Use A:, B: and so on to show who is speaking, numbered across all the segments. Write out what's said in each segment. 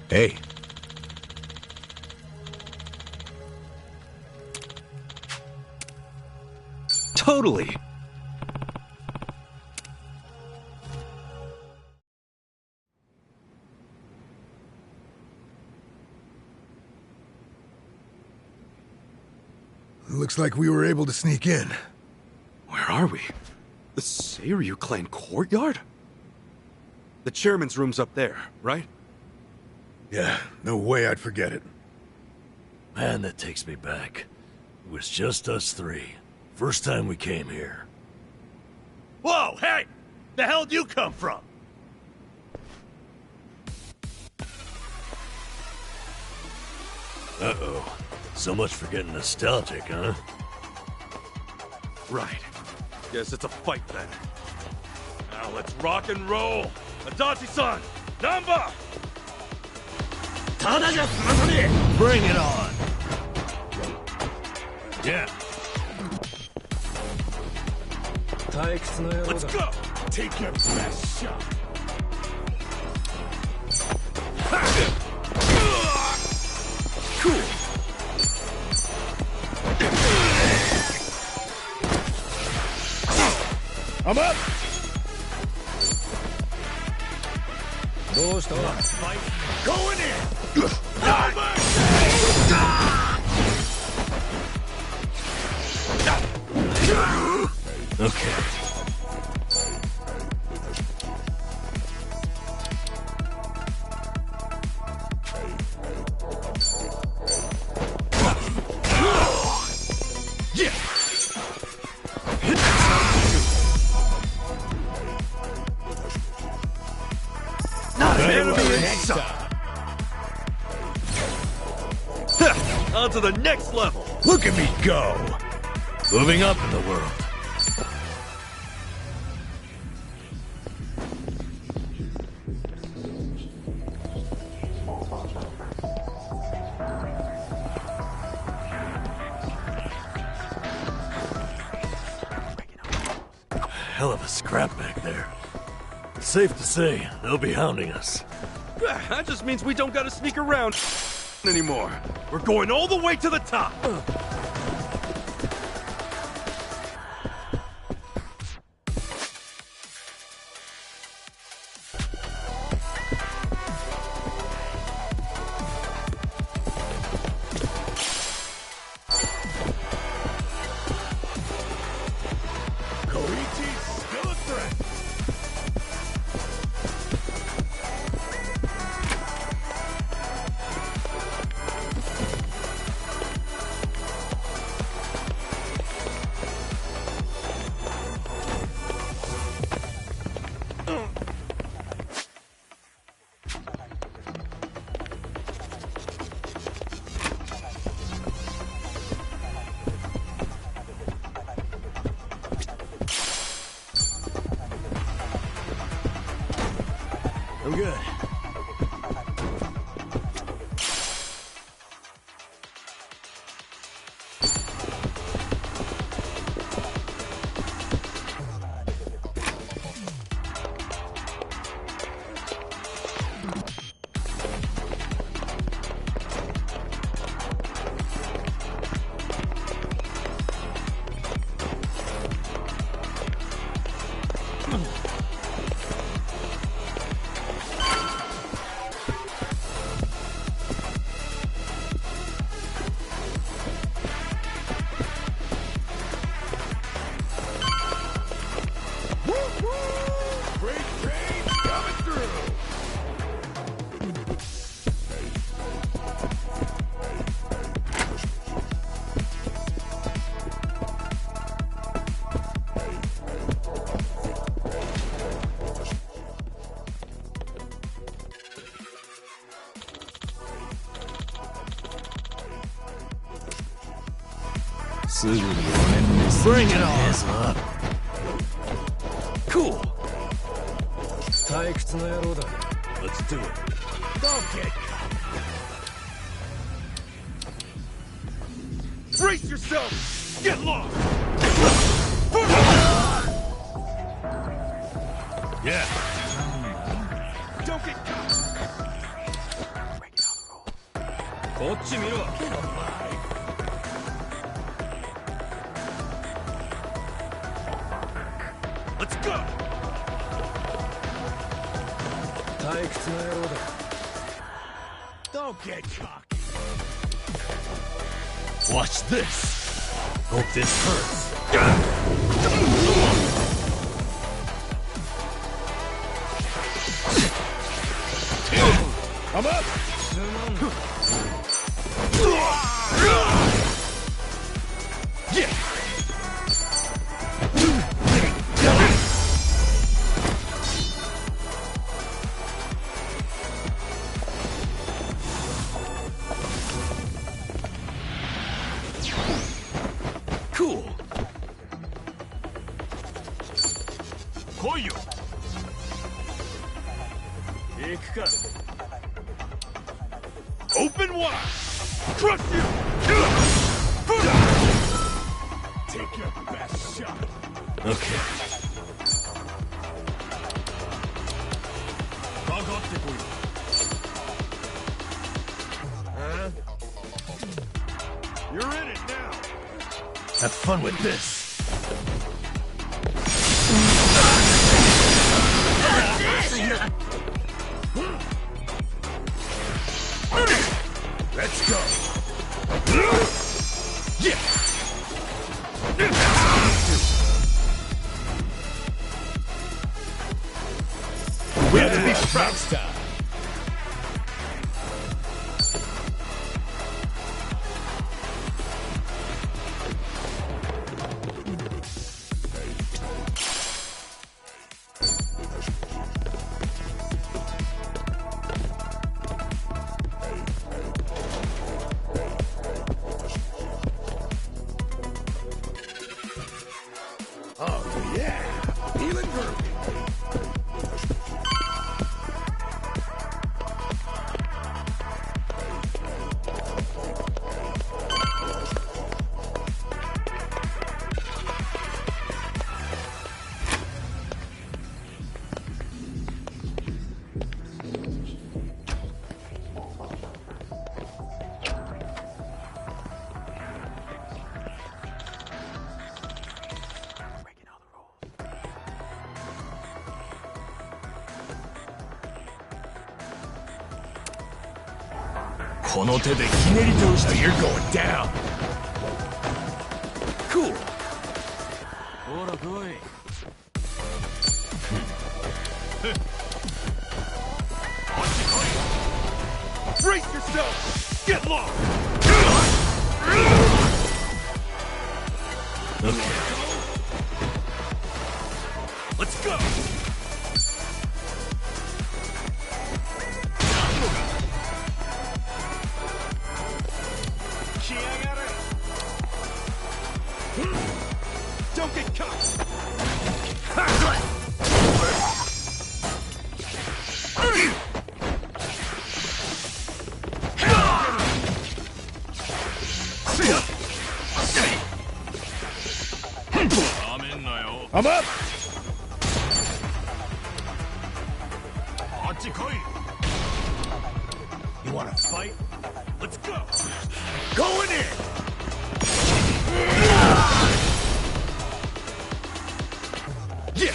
A: Hey.
B: Totally.
A: Looks like we were able to sneak in.
B: Where are we? The Seiryu clan courtyard? The chairman's room's up there, right?
A: Yeah, no way I'd forget it.
C: Man, that takes me back. It was just us three. First time we came here.
D: Whoa, hey! The hell'd you come from?
C: Uh-oh. So much for getting nostalgic, huh?
B: Right. Guess it's a fight then.
D: Now let's rock and roll! Adachi-san! Namba!
C: Bring it on! Yeah.
D: Let's go! Take your best shot!
B: Cool.
D: I'm up! Going in!
C: Okay.
B: On to the next level!
A: Look at me go!
C: Moving up in the world. Hell of a scrap back there. Safe to say, they'll be hounding us.
B: That just means we don't gotta sneak around anymore.
D: We're going all the way to the top! Koichi's still a threat!
C: I'm good. Bring it on!
B: Cool.
C: Let's do it.
D: Don't get brace yourself! Get lost!
C: Yeah.
D: Don't get caught! こっち見ろ。 Let's go!
C: 退屈な野郎だ。Don't get cocky. Watch this. Hope this hurts. I'm up. Yeah. Cool.
D: 来いよ。行くか。Open wide. Crush you.
C: Take your best shot. Okay.
D: かかってこい。You're in it now.
C: Have fun with this. Let's go. Yeah. We have to be next time. Oh yeah, feeling groovy. So you're going down. Cool.
D: Brace yourself. Get lost.
C: Okay.
D: Let's go. Don't get caught.
C: I'm up. You want to fight?
D: Let's go.
C: Going in. Yeah.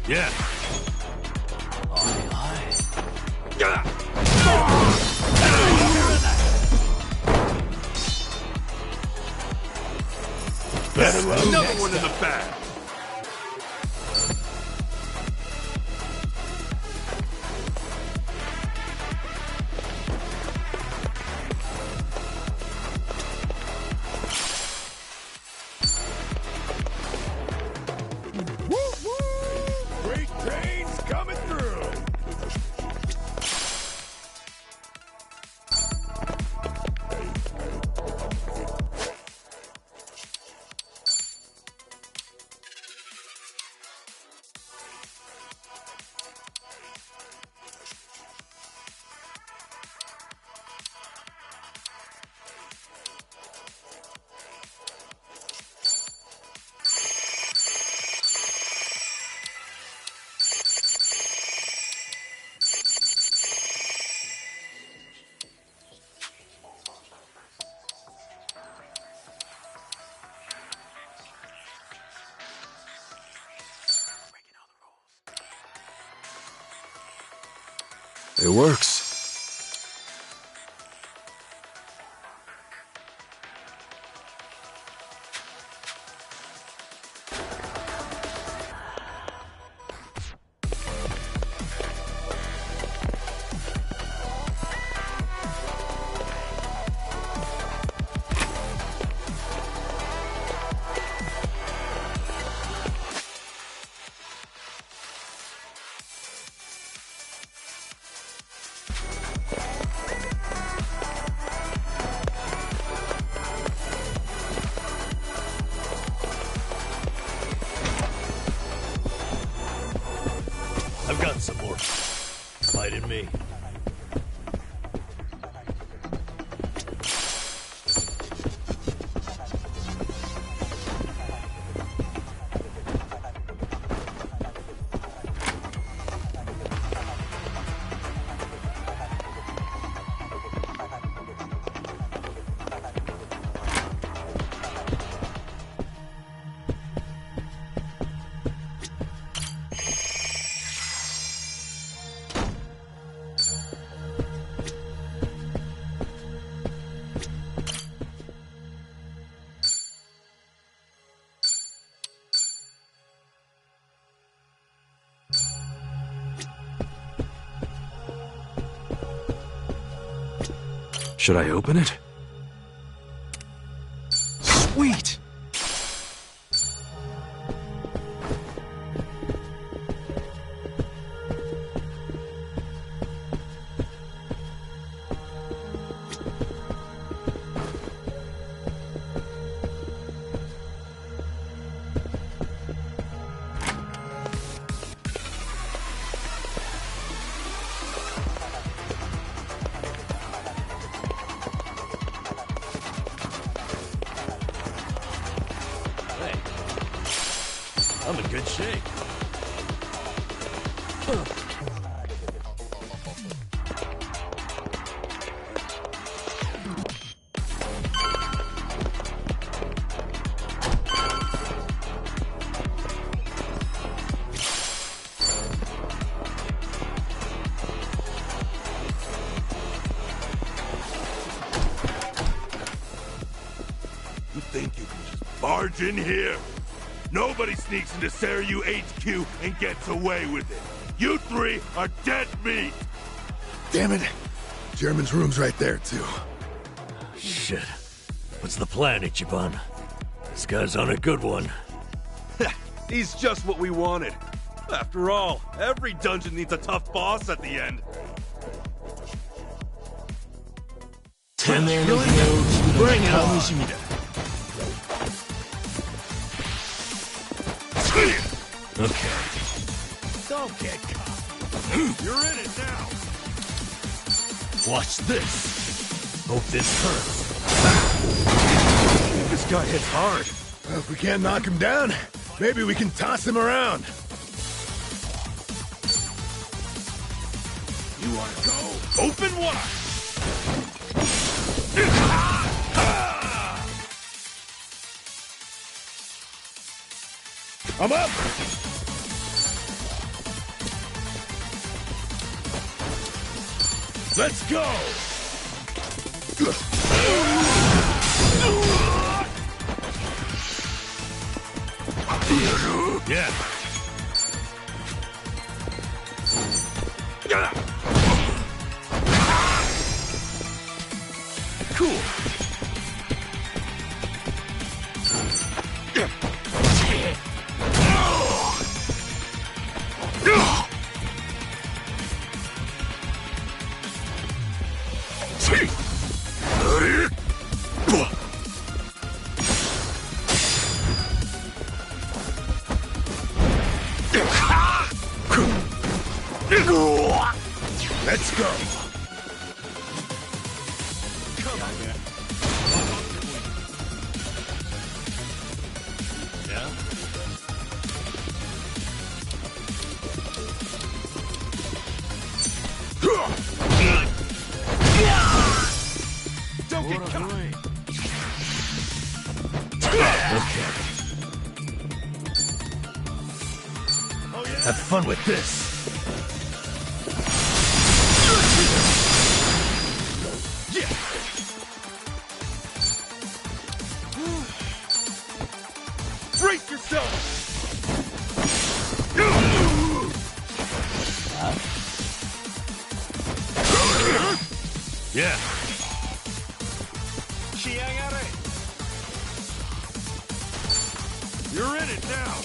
C: Yeah.
D: Another one in the bag.
C: Great trains coming through.
B: It works.
C: I've got some more. Fight in me.
B: Should I open it? Sweet!
C: I'm in good shape.
D: You think you can just barge in here? Nobody sneaks into Seiryu HQ and gets away with it. You three are dead meat!
A: Damn it. Chairman's room's right there, too.
C: Shit. What's the plan, Ichiban? This guy's on a good one.
D: He's just what we wanted. After all, every dungeon needs a tough boss at the end.
C: Bring it on. Okay.
D: Don't get caught. You're in it now.
C: Watch this. Hope this hurts.
D: This guy hits hard.
A: Well, if we can't knock him down, maybe we can toss him around.
D: You want to go? Open wide.
A: I'm up!
D: Let's go.
C: Yeah.
D: Cool.
A: Let's go!
D: Come on, man.
C: Yeah?
D: Don't get caught.
C: Okay.
D: Oh, yeah?
C: Have fun with this.
A: yourself!
C: Yeah.
D: You're in it now.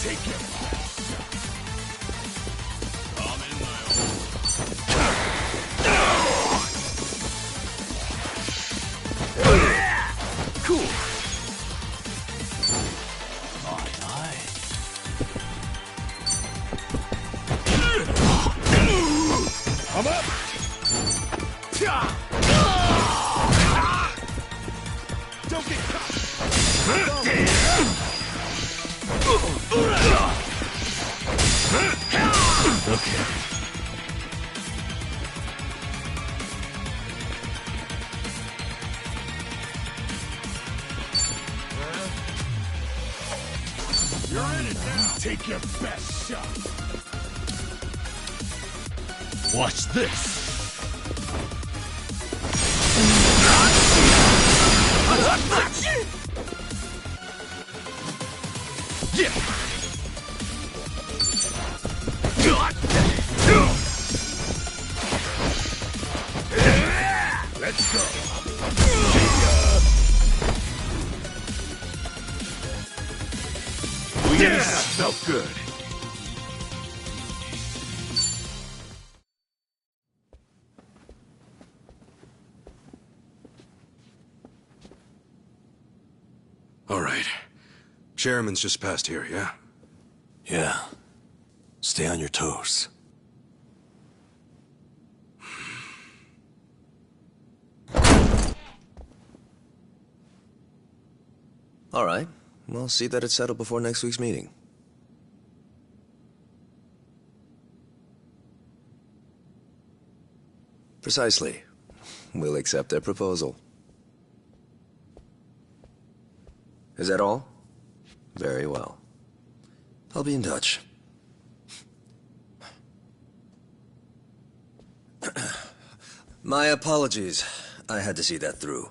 A: Take it!
C: Cool.
A: I'm up! Don't get caught!
C: Okay.
A: You're in it now! Take your best shot!
C: Watch this. Yeah.
A: Let's go!
D: Yeah, felt good.
B: All right. Chairman's just past here, yeah?
C: Yeah. Stay on your toes.
E: All right. We'll see that it's settled before next week's meeting. Precisely. We'll accept their proposal. Is that all? Very well. I'll be in touch. My apologies. I had to see that through.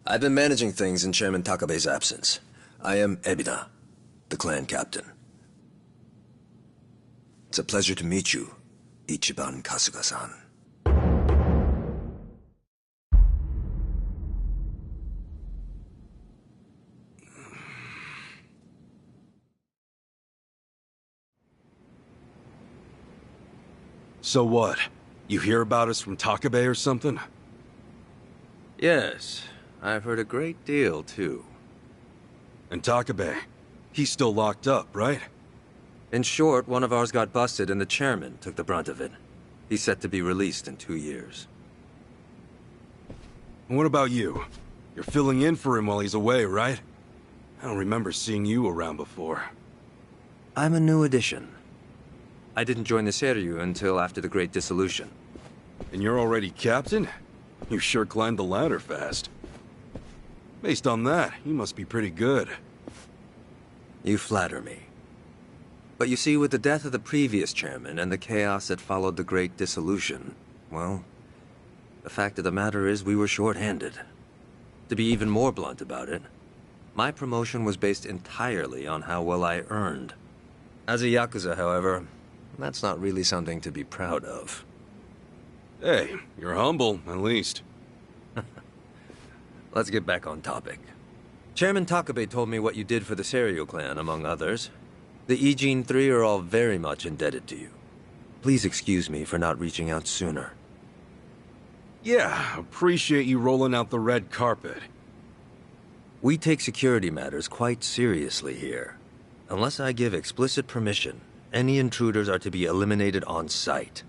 E: I've been managing things in Chairman Takabe's absence. I am Ebina, the clan captain. It's a pleasure to meet you, Ichiban Kasuga-san.
B: So what? You hear about us from Takabe or something?
E: Yes, I've heard a great deal, too.
B: And Takabe, he's still locked up, right?
E: In short, one of ours got busted and the chairman took the brunt of it. He's set to be released in 2 years.
B: And what about you? You're filling in for him while he's away, right? I don't remember seeing you around before.
E: I'm a new addition. I didn't join the Seiryu until after the Great Dissolution.
B: And you're already captain? You sure climbed the ladder fast. Based on that, you must be pretty good.
E: You flatter me. But you see, with the death of the previous chairman and the chaos that followed the Great Dissolution, well, the fact of the matter is we were short-handed. To be even more blunt about it, my promotion was based entirely on how well I earned. As a Yakuza, however, that's not really something to be proud of.
B: Hey, you're humble, at least.
E: Let's get back on topic. Chairman Takabe told me what you did for the Seiryu clan, among others. The Ijin 3 are all very much indebted to you. Please excuse me for not reaching out sooner.
B: Yeah, appreciate you rolling out the red carpet.
E: We take security matters quite seriously here. Unless I give explicit permission, any intruders are to be eliminated on sight.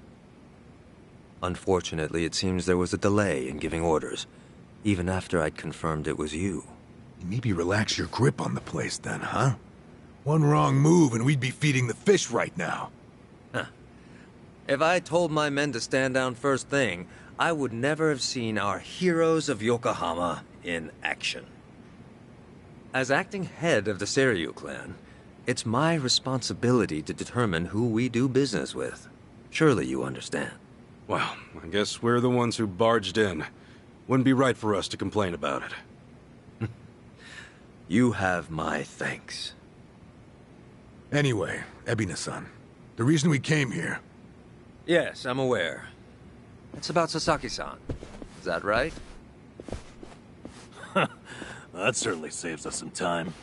E: Unfortunately, it seems there was a delay in giving orders, even after I'd confirmed it was you.
A: Maybe relax your grip on the place then, huh? One wrong move and we'd be feeding the fish right now.
E: If I told my men to stand down first thing, I would never have seen our heroes of Yokohama in action. As acting head of the Seiryu clan, it's my responsibility to determine who we do business with. Surely you understand.
B: Well, I guess we're the ones who barged in. Wouldn't be right for us to complain about it.
E: You have my thanks.
A: Anyway, Ebina-san, the reason we came here...
E: Yes, I'm aware. It's about Sasaki-san. Is that right?
C: That certainly saves us some time.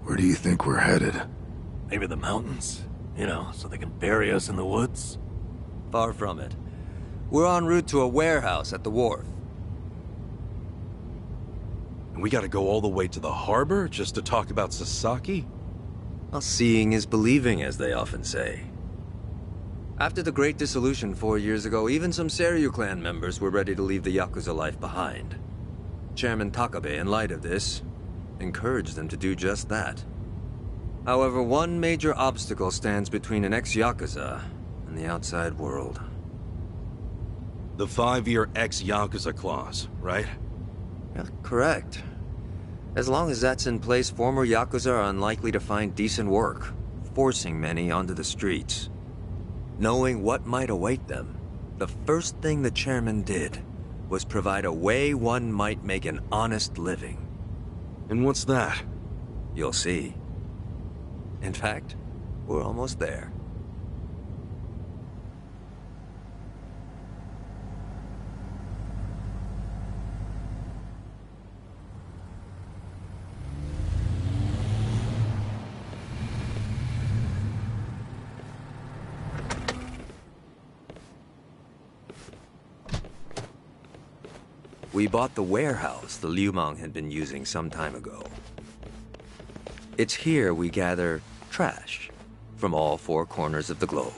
A: Where do you think we're headed?
C: Maybe the mountains? You know, so they can bury us in the woods?
E: Far from it. We're en route to a warehouse at the wharf.
B: And we gotta go all the way to the harbor just to talk about Sasaki?
E: Well, seeing is believing, as they often say. After the Great Dissolution 4 years ago, even some Seiryu clan members were ready to leave the Yakuza life behind. Chairman Takabe, in light of this, encouraged them to do just that. However, one major obstacle stands between an ex-Yakuza and the outside world.
B: The 5-year ex-Yakuza clause, right?
E: Yeah, correct. As long as that's in place, former Yakuza are unlikely to find decent work, forcing many onto the streets. Knowing what might await them, the first thing the chairman did was provide a way one might make an honest living.
B: And what's that?
E: You'll see. In fact, we're almost there. We bought the warehouse the Liumang had been using some time ago. It's here we gather trash from all 4 corners of the globe.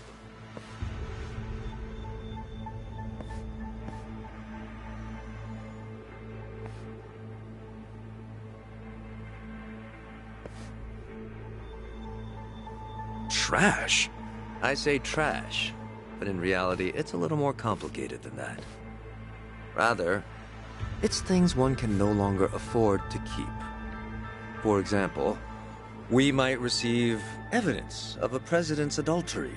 B: Trash?
E: I say trash, but in reality, it's a little more complicated than that. Rather, it's things one can no longer afford to keep. For example, we might receive evidence of a president's adultery,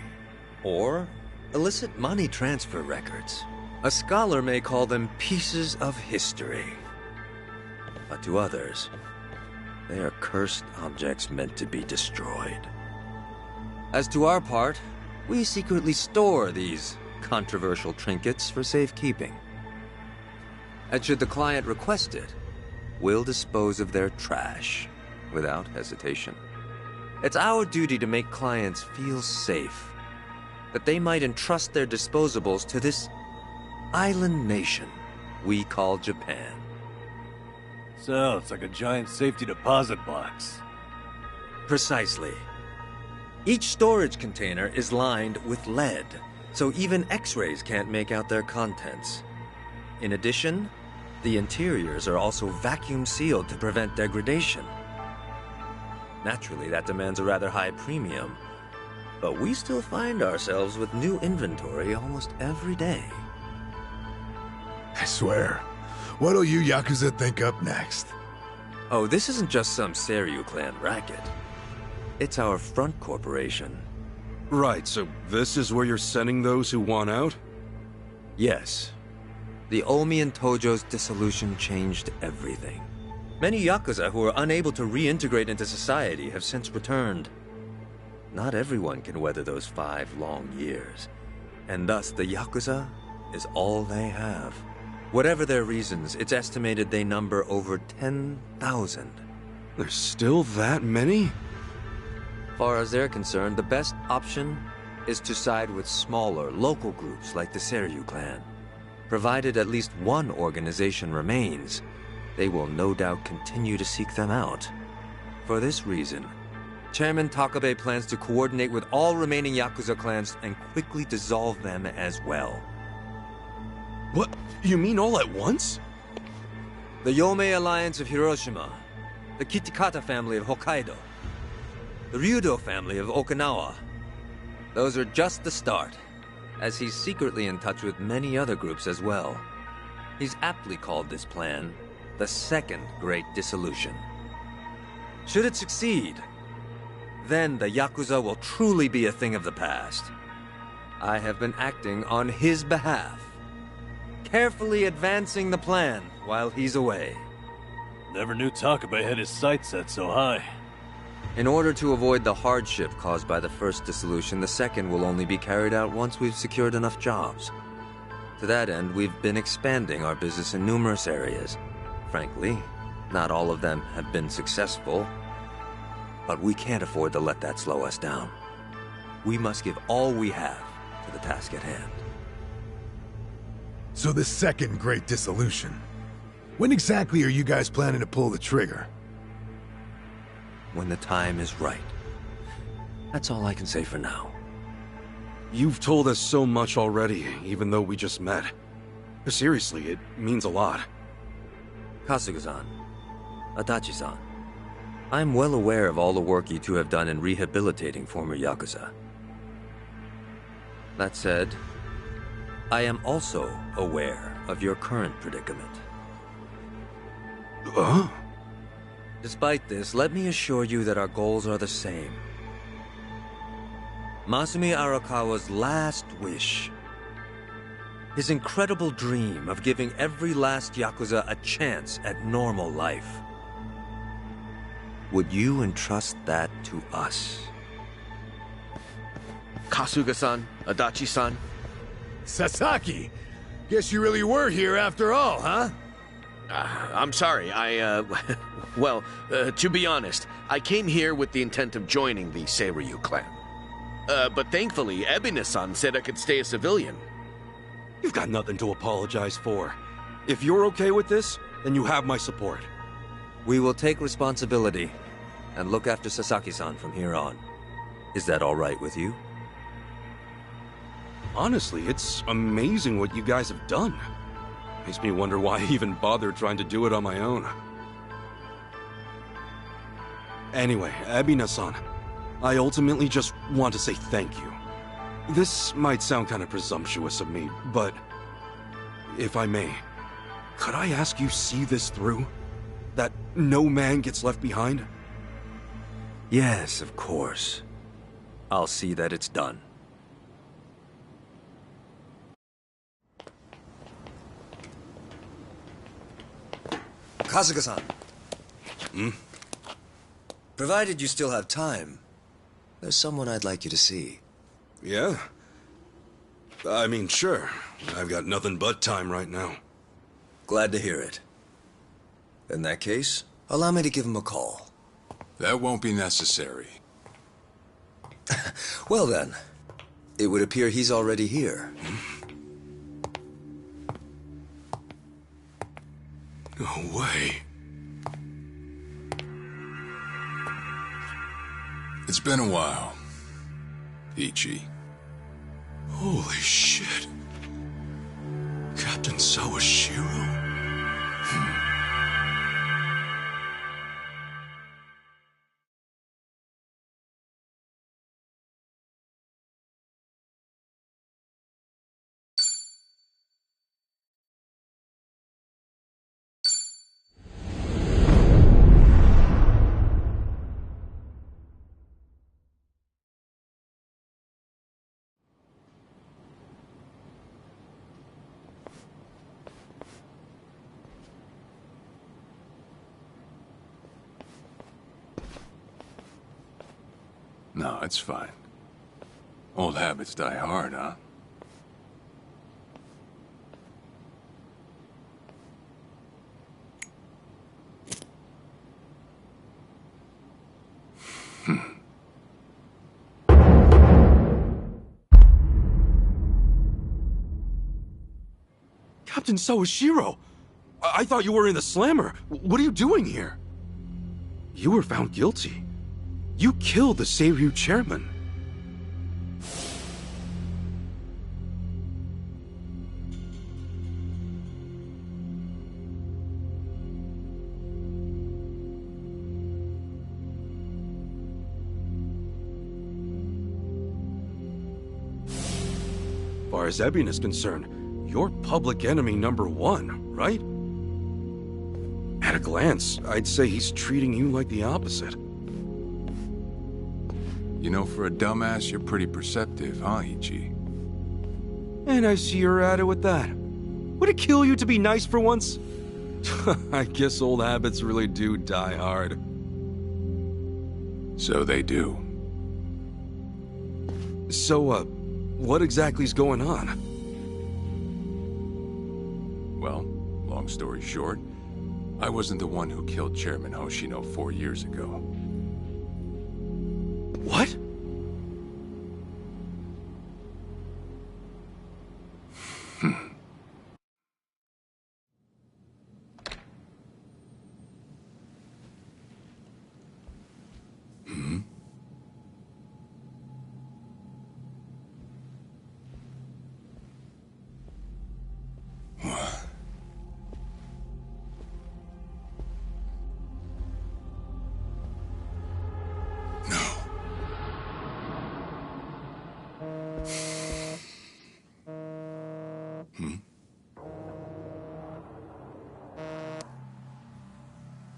E: or illicit money transfer records. A scholar may call them pieces of history. But to others, they are cursed objects meant to be destroyed. As to our part, we secretly store these controversial trinkets for safekeeping. And should the client request it, we'll dispose of their trash without hesitation. It's our duty to make clients feel safe, that they might entrust their disposables to this island nation we call Japan.
C: So, it's like a giant safety deposit box.
E: Precisely. Each storage container is lined with lead, so even X-rays can't make out their contents. In addition, the interiors are also vacuum sealed to prevent degradation. Naturally, that demands a rather high premium, but we still find ourselves with new inventory almost every day.
A: I swear. What'll you Yakuza think up next?
E: Oh, this isn't just some Seiryu clan racket. It's our front corporation.
B: Right, so this is where you're sending those who want out?
E: Yes. The Omi and Tojo's dissolution changed everything. Many Yakuza who were unable to reintegrate into society have since returned. Not everyone can weather those 5 long years, and thus the Yakuza is all they have. Whatever their reasons, it's estimated they number over 10,000.
B: There's still that many?
E: Far as they're concerned, the best option is to side with smaller, local groups like the Seiryu clan. Provided at least one organization remains, they will no doubt continue to seek them out. For this reason, Chairman Takabe plans to coordinate with all remaining Yakuza clans and quickly dissolve them as well.
B: What? You mean all at once?
E: The Yomei Alliance of Hiroshima, the Kitakata family of Hokkaido, the Ryudo family of Okinawa. Those are just the start, as he's secretly in touch with many other groups as well. He's aptly called this plan the second great dissolution. Should it succeed, then the Yakuza will truly be a thing of the past. I have been acting on his behalf, carefully advancing the plan while he's away.
C: Never knew Takabe had his sights set so high.
E: In order to avoid the hardship caused by the first dissolution, the second will only be carried out once we've secured enough jobs. To that end, we've been expanding our business in numerous areas. Frankly, not all of them have been successful, but we can't afford to let that slow us down. We must give all we have to the task at hand.
A: So the second great dissolution. When exactly are you guys planning to pull the trigger?
E: When the time is right. That's all I can say for now.
B: You've told us so much already, even though we just met. Seriously, it means a lot.
E: Kasuga-san, Adachi-san, I'm well aware of all the work you two have done in rehabilitating former Yakuza. That said, I am also aware of your current predicament. Despite this, let me assure you that our goals are the same. Masumi Arakawa's last wish, his incredible dream of giving every last Yakuza a chance at normal life. Would you entrust that to us?
F: Kasuga-san, Adachi-san.
A: Sasaki! Guess you really were here after all, huh?
F: I'm sorry, well, to be honest, I came here with the intent of joining the Seiryu clan. But thankfully, Ebina-san said I could stay a civilian.
B: You've got nothing to apologize for. If you're okay with this, then you have my support.
E: We will take responsibility and look after Sasaki-san from here on. Is that all right with you?
B: Honestly, it's amazing what you guys have done. Makes me wonder why I even bothered trying to do it on my own. Anyway, Ebina-san, I ultimately just want to say thank you. This might sound kind of presumptuous of me, but if I may, could I ask you see this through? That no man gets left behind?
E: Yes, of course. I'll see that it's done. Kasuga-san. Provided you still have time, there's someone I'd like you to see.
B: Yeah? I mean, sure. I've got nothing but time right now.
E: Glad to hear it. In that case, allow me to give him a call.
G: That won't be necessary.
E: Well then, it would appear he's already here.
B: No way.
G: It's been a while, Ichi.
B: Holy shit. Captain Sawashiro.
G: No, it's fine. Old habits die hard, huh?
B: Captain Sawashiro! I thought you were in the slammer. What are you doing here? You were found guilty. You killed the Seiryu chairman. As far as Ebin is concerned, you're public enemy #1, right? a glance, I'd say he's treating you like the opposite.
G: You know, for a dumbass, you're pretty perceptive, huh, Llke?
B: And I see you're at it with that. Would it kill you to be nice for once? I guess old habits really do die hard.
G: So they do.
B: So, what exactly's going on?
G: Well, long story short, I wasn't the one who killed Chairman Hoshino 4 years ago.
B: What?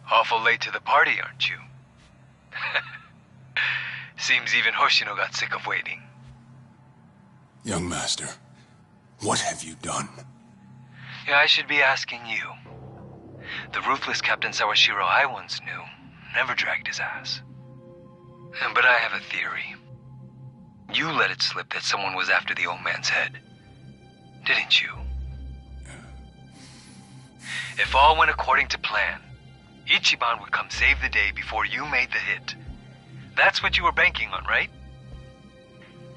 H: Awful late to the party, aren't you? Seems even Hoshino got sick of waiting.
G: Young master, what have you done?
H: Yeah, I should be asking you. The ruthless Captain Sawashiro I once knew never dragged his ass. But I have a theory. You let it slip that someone was after the old man's head, didn't you? If all went according to plan, Ichiban would come save the day before you made the hit. That's what you were banking on, right?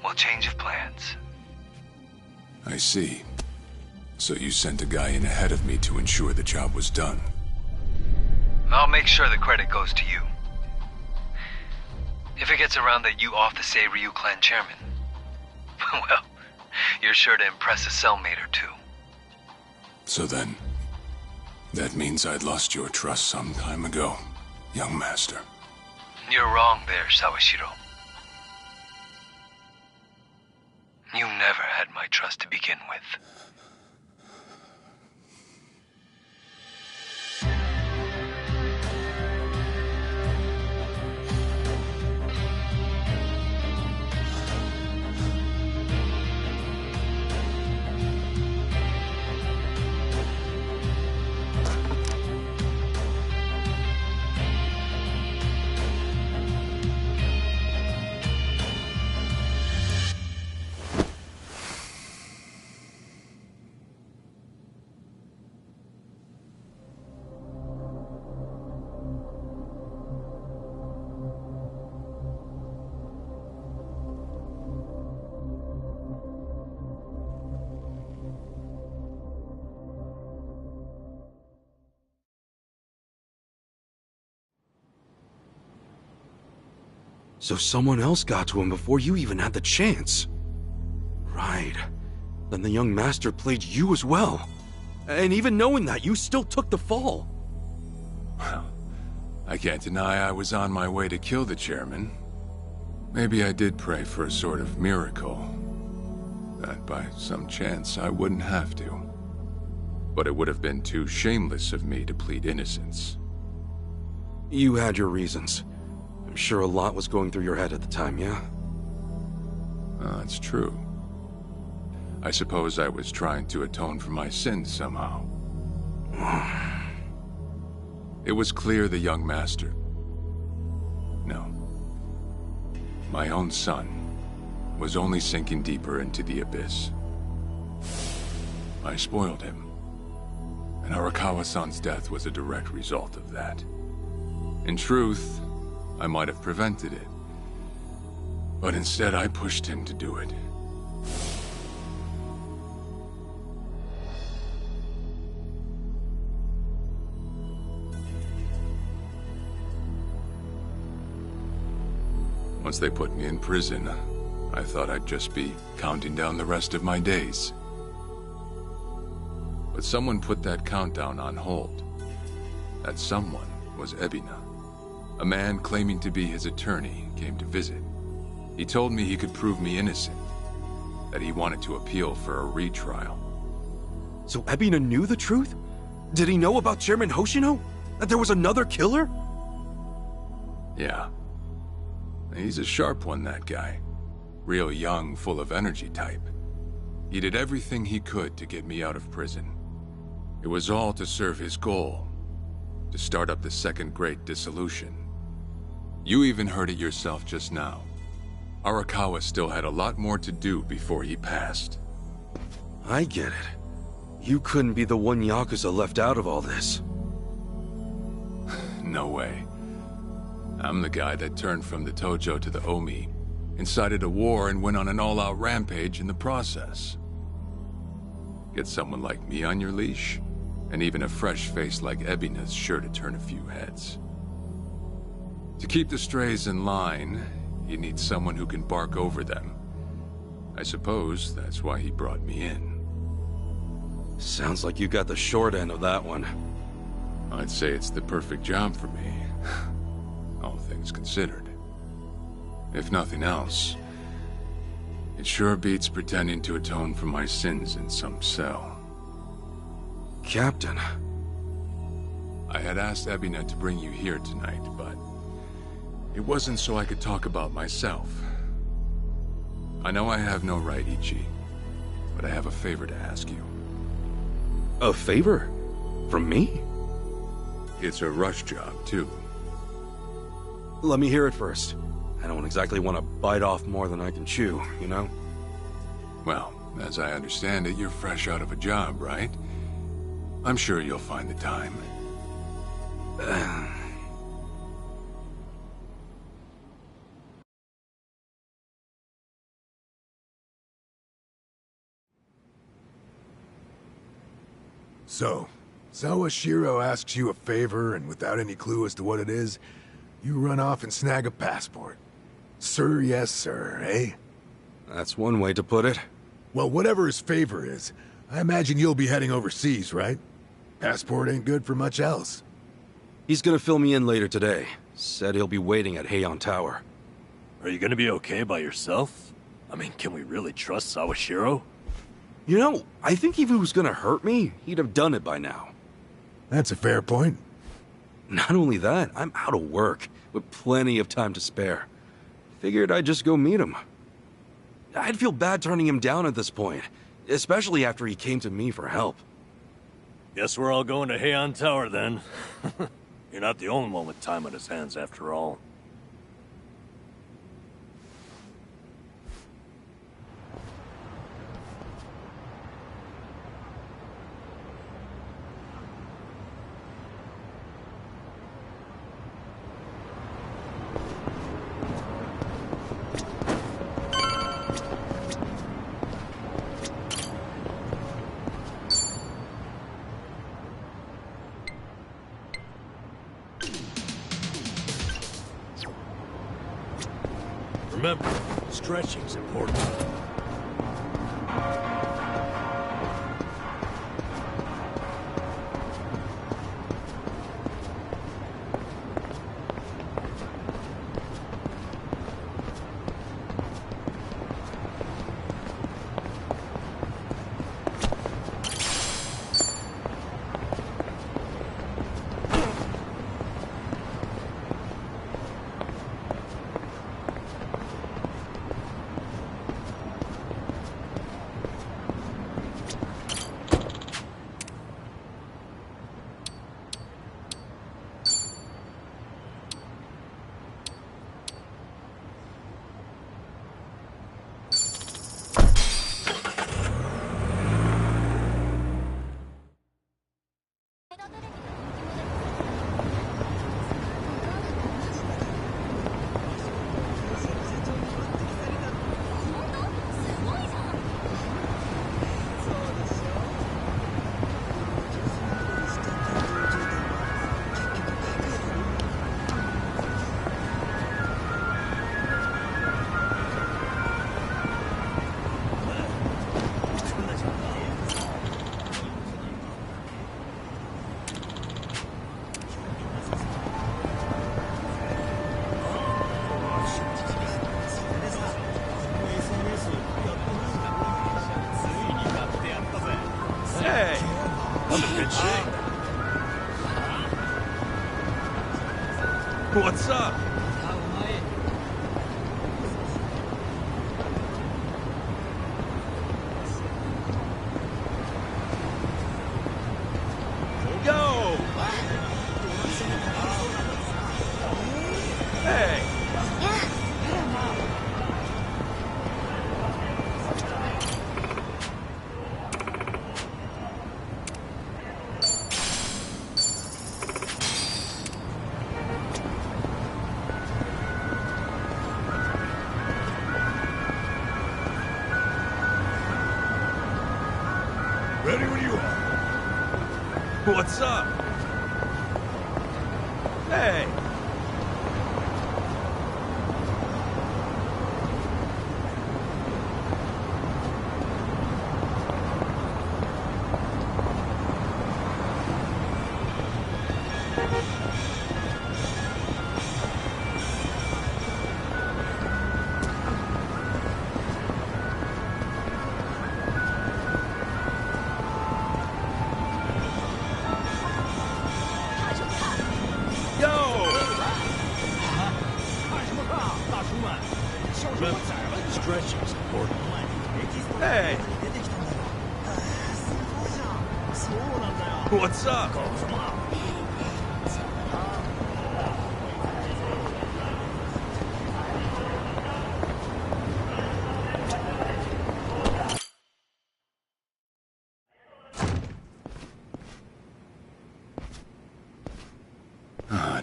H: Well, change of plans.
G: I see. So you sent a guy in ahead of me to ensure the job was done.
H: I'll make sure the credit goes to you. If it gets around that you off the Seiryu clan chairman, well, you're sure to impress a cellmate or two.
G: So then, that means I'd lost your trust some time ago, young master.
H: You're wrong there, Sawashiro. You never had my trust to begin with.
B: So someone else got to him before you even had the chance. Right. Then the young master played you as well. And even knowing that, you still took the fall.
G: Well, I can't deny I was on my way to kill the chairman. Maybe I did pray for a sort of miracle. That by some chance I wouldn't have to. But it would have been too shameless of me to plead innocence.
B: You had your reasons. I'm sure a lot was going through your head at the time, yeah?
G: That's true. I suppose I was trying to atone for my sins somehow. It was clear the young master... No. My own son was only sinking deeper into the abyss. I spoiled him. And Arakawa-san's death was a direct result of that. In truth, I might have prevented it. But instead, I pushed him to do it. Once they put me in prison, I thought I'd just be counting down the rest of my days. But someone put that countdown on hold. That someone was Ebina. A man claiming to be his attorney came to visit. He told me he could prove me innocent, that he wanted to appeal for a retrial.
B: So Ebina knew the truth? Did he know about Chairman Hoshino? That there was another killer?
G: Yeah. He's a sharp one, that guy. Real young, full of energy type. He did everything he could to get me out of prison. It was all to serve his goal, to start up the second great dissolution. You even heard it yourself just now. Arakawa still had a lot more to do before he passed.
B: I get it. You couldn't be the one Yakuza left out of all this.
G: No way. I'm the guy that turned from the Tojo to the Omi, incited a war and went on an all-out rampage in the process. Get someone like me on your leash, and even a fresh face like Ebina's sure to turn a few heads. To keep the strays in line, you need someone who can bark over them. I suppose that's why he brought me in.
B: Sounds like you got the short end of that one.
G: I'd say it's the perfect job for me, all things considered. If nothing else, it sure beats pretending to atone for my sins in some cell.
B: Captain.
G: I had asked Ebina to bring you here tonight, but it wasn't so I could talk about myself. I know I have no right, Llke, but I have a favor to ask you.
B: A favor? From me?
G: It's a rush job, too.
B: Let me hear it first. I don't exactly want to bite off more than I can chew, you know?
G: Well, as I understand it, you're fresh out of a job, right? I'm sure you'll find the time.
A: So, Sawashiro asks you a favor, and without any clue as to what it is, you run off and snag a passport. Sir, yes, sir, eh?
B: That's one way to put it.
A: Well, whatever his favor is, I imagine you'll be heading overseas, right? Passport ain't good for much else.
B: He's gonna fill me in later today. Said he'll be waiting at Heian Tower.
C: Are you gonna be okay by yourself? I mean, can we really trust Sawashiro?
B: You know, I think if he was gonna hurt me, he'd have done it by now.
A: That's a fair point.
B: Not only that, I'm out of work, with plenty of time to spare. Figured I'd just go meet him. I'd feel bad turning him down at this point, especially after he came to me for help.
C: Guess we're all going to Heian Tower then. You're not the only one with time on his hands after all. Remember, stretching's important.
B: What's up? Yo! Hey!
D: Ready when you are.
B: What's up? Hey!
C: Stretching's important.
B: Hey! What's up?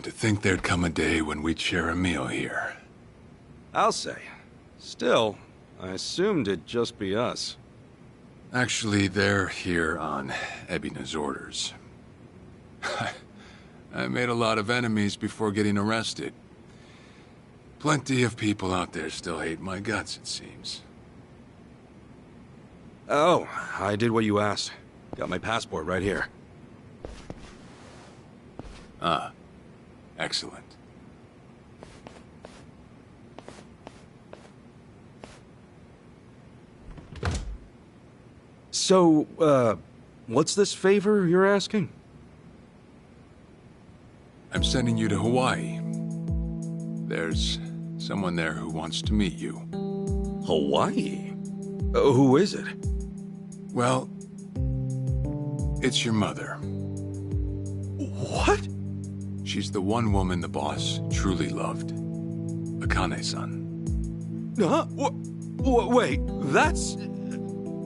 G: To think there'd come a day when we'd share a meal here.
B: I'll say. Still, I assumed it'd just be us.
G: Actually, they're here on Ebina's orders. I made a lot of enemies before getting arrested. Plenty of people out there still hate my guts, it seems.
B: Oh, I did what you asked. Got my passport right here.
G: Ah, excellent.
B: So, what's this favor you're asking?
G: I'm sending you to Hawaii. There's someone there who wants to meet you.
B: Hawaii? Who is it?
G: Well, it's your mother.
B: What?
G: She's the one woman the boss truly loved. Akane-san.
B: Huh? Wait, that's...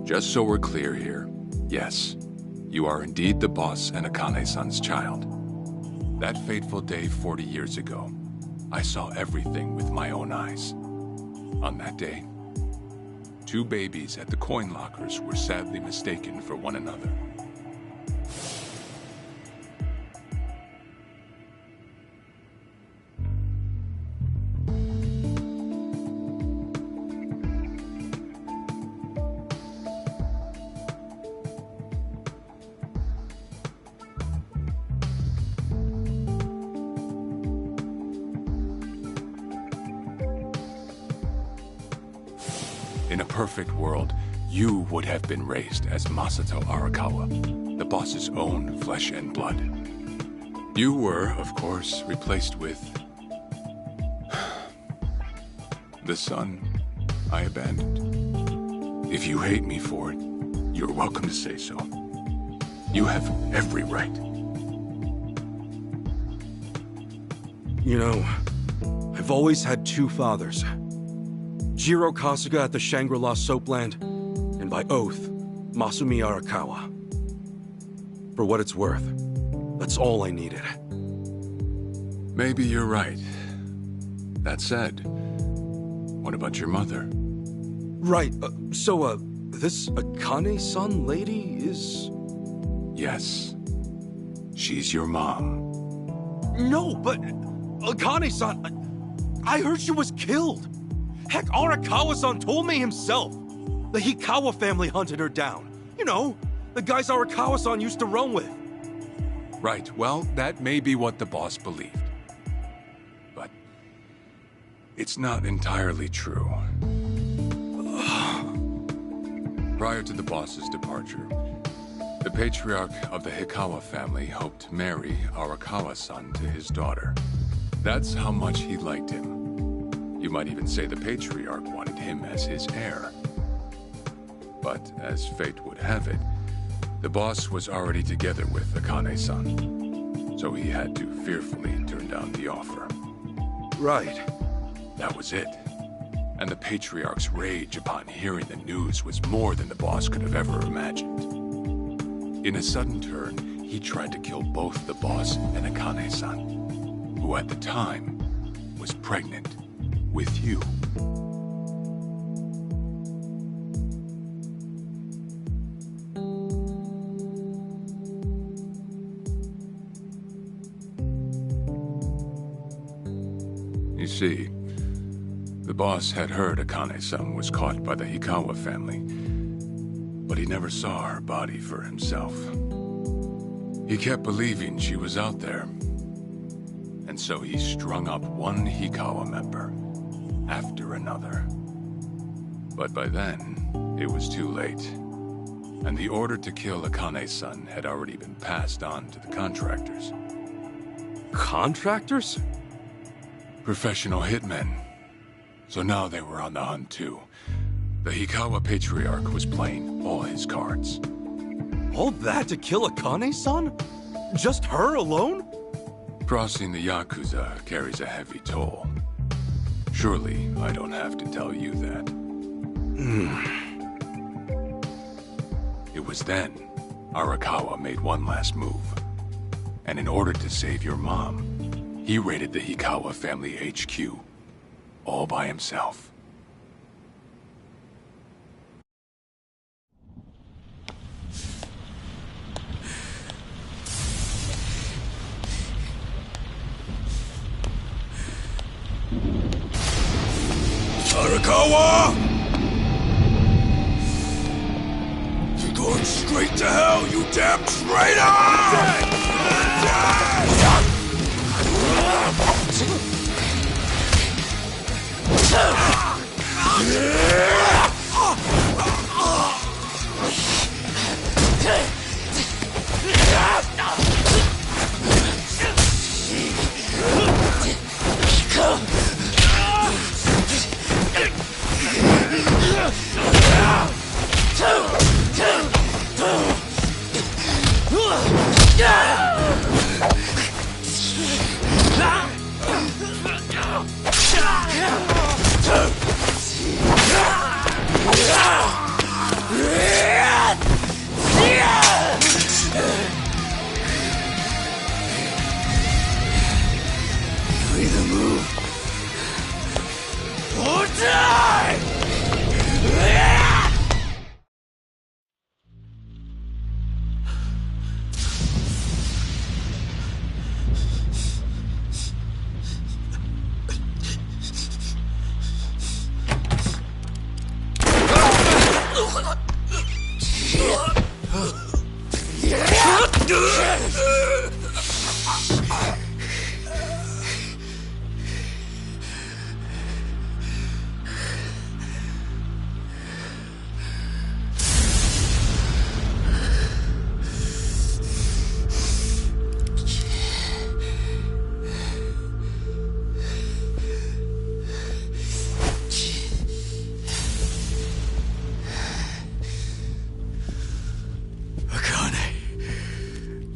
G: Just so we're clear here, yes, you are indeed the boss and Akane-san's child. That fateful day 40 years ago, I saw everything with my own eyes. On that day, 2 babies at the coin lockers were sadly mistaken for one another. In a perfect world, you would have been raised as Masato Arakawa, the boss's own flesh and blood. You were, of course, replaced with... the son I abandoned. If you hate me for it, you're welcome to say so. You have every right.
B: You know, I've always had 2 fathers. Jiro Kasuga at the Shangri-La Soapland, and by oath, Masumi Arakawa. For what it's worth, that's all I needed.
G: Maybe you're right. That said, what about your mother?
B: Right, so, this Akane-san lady is...
G: Yes. She's your mom.
B: No, but Akane-san, I heard she was killed. Heck, Arakawa-san told me himself. The Hikawa family hunted her down. You know, the guys Arakawa-san used to roam with.
G: Right, well, that may be what the boss believed. But it's not entirely true. Prior to the boss's departure, the patriarch of the Hikawa family hoped to marry Arakawa-san to his daughter. That's how much he liked him. You might even say the Patriarch wanted him as his heir. But as fate would have it, the boss was already together with Akane-san, so he had to fearfully turn down the offer.
B: Right.
G: That was it. And the Patriarch's rage upon hearing the news was more than the boss could have ever imagined. In a sudden turn, he tried to kill both the boss and Akane-san, who at the time was pregnant with you. You see, the boss had heard Akane-san was caught by the Hikawa family, but he never saw her body for himself. He kept believing she was out there, and so he strung up one Hikawa member after another. But by then, it was too late, and the order to kill Akane-san had already been passed on to the contractors.
B: Contractors?
G: Professional hitmen. So now they were on the hunt too. The Hikawa Patriarch was playing all his cards.
B: All that to kill Akane-san? Just her alone?
G: Crossing the Yakuza carries a heavy toll. Surely I don't have to tell you that. It was then Arakawa made one last move. And in order to save your mom, he raided the Hikawa family HQ, all by himself.
D: Arakawa! You're going straight to hell, you damn traitor! You either move or die!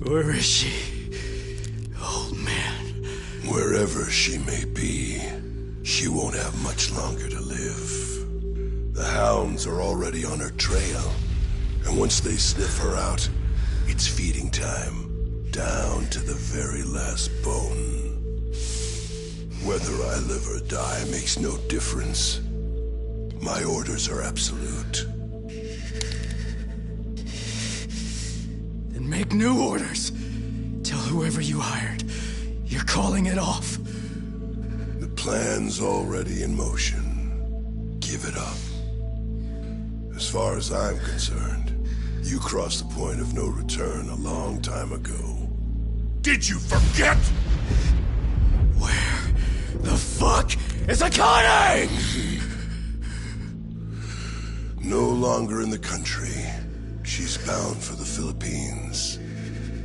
D: Where is she? Old man.
A: Wherever she may be, she won't have much longer to live. The hounds are already on her trail, and once they sniff her out, it's feeding time, down to the very last bone. Whether I live or die makes no difference. My orders are absolute.
D: Make new orders. Tell whoever you hired, you're calling it off.
A: The plan's already in motion. Give it up. As far as I'm concerned, you crossed the point of no return a long time ago.
D: Did you forget? Where the fuck is Akane?
A: No longer in the country. She's bound for the Philippines.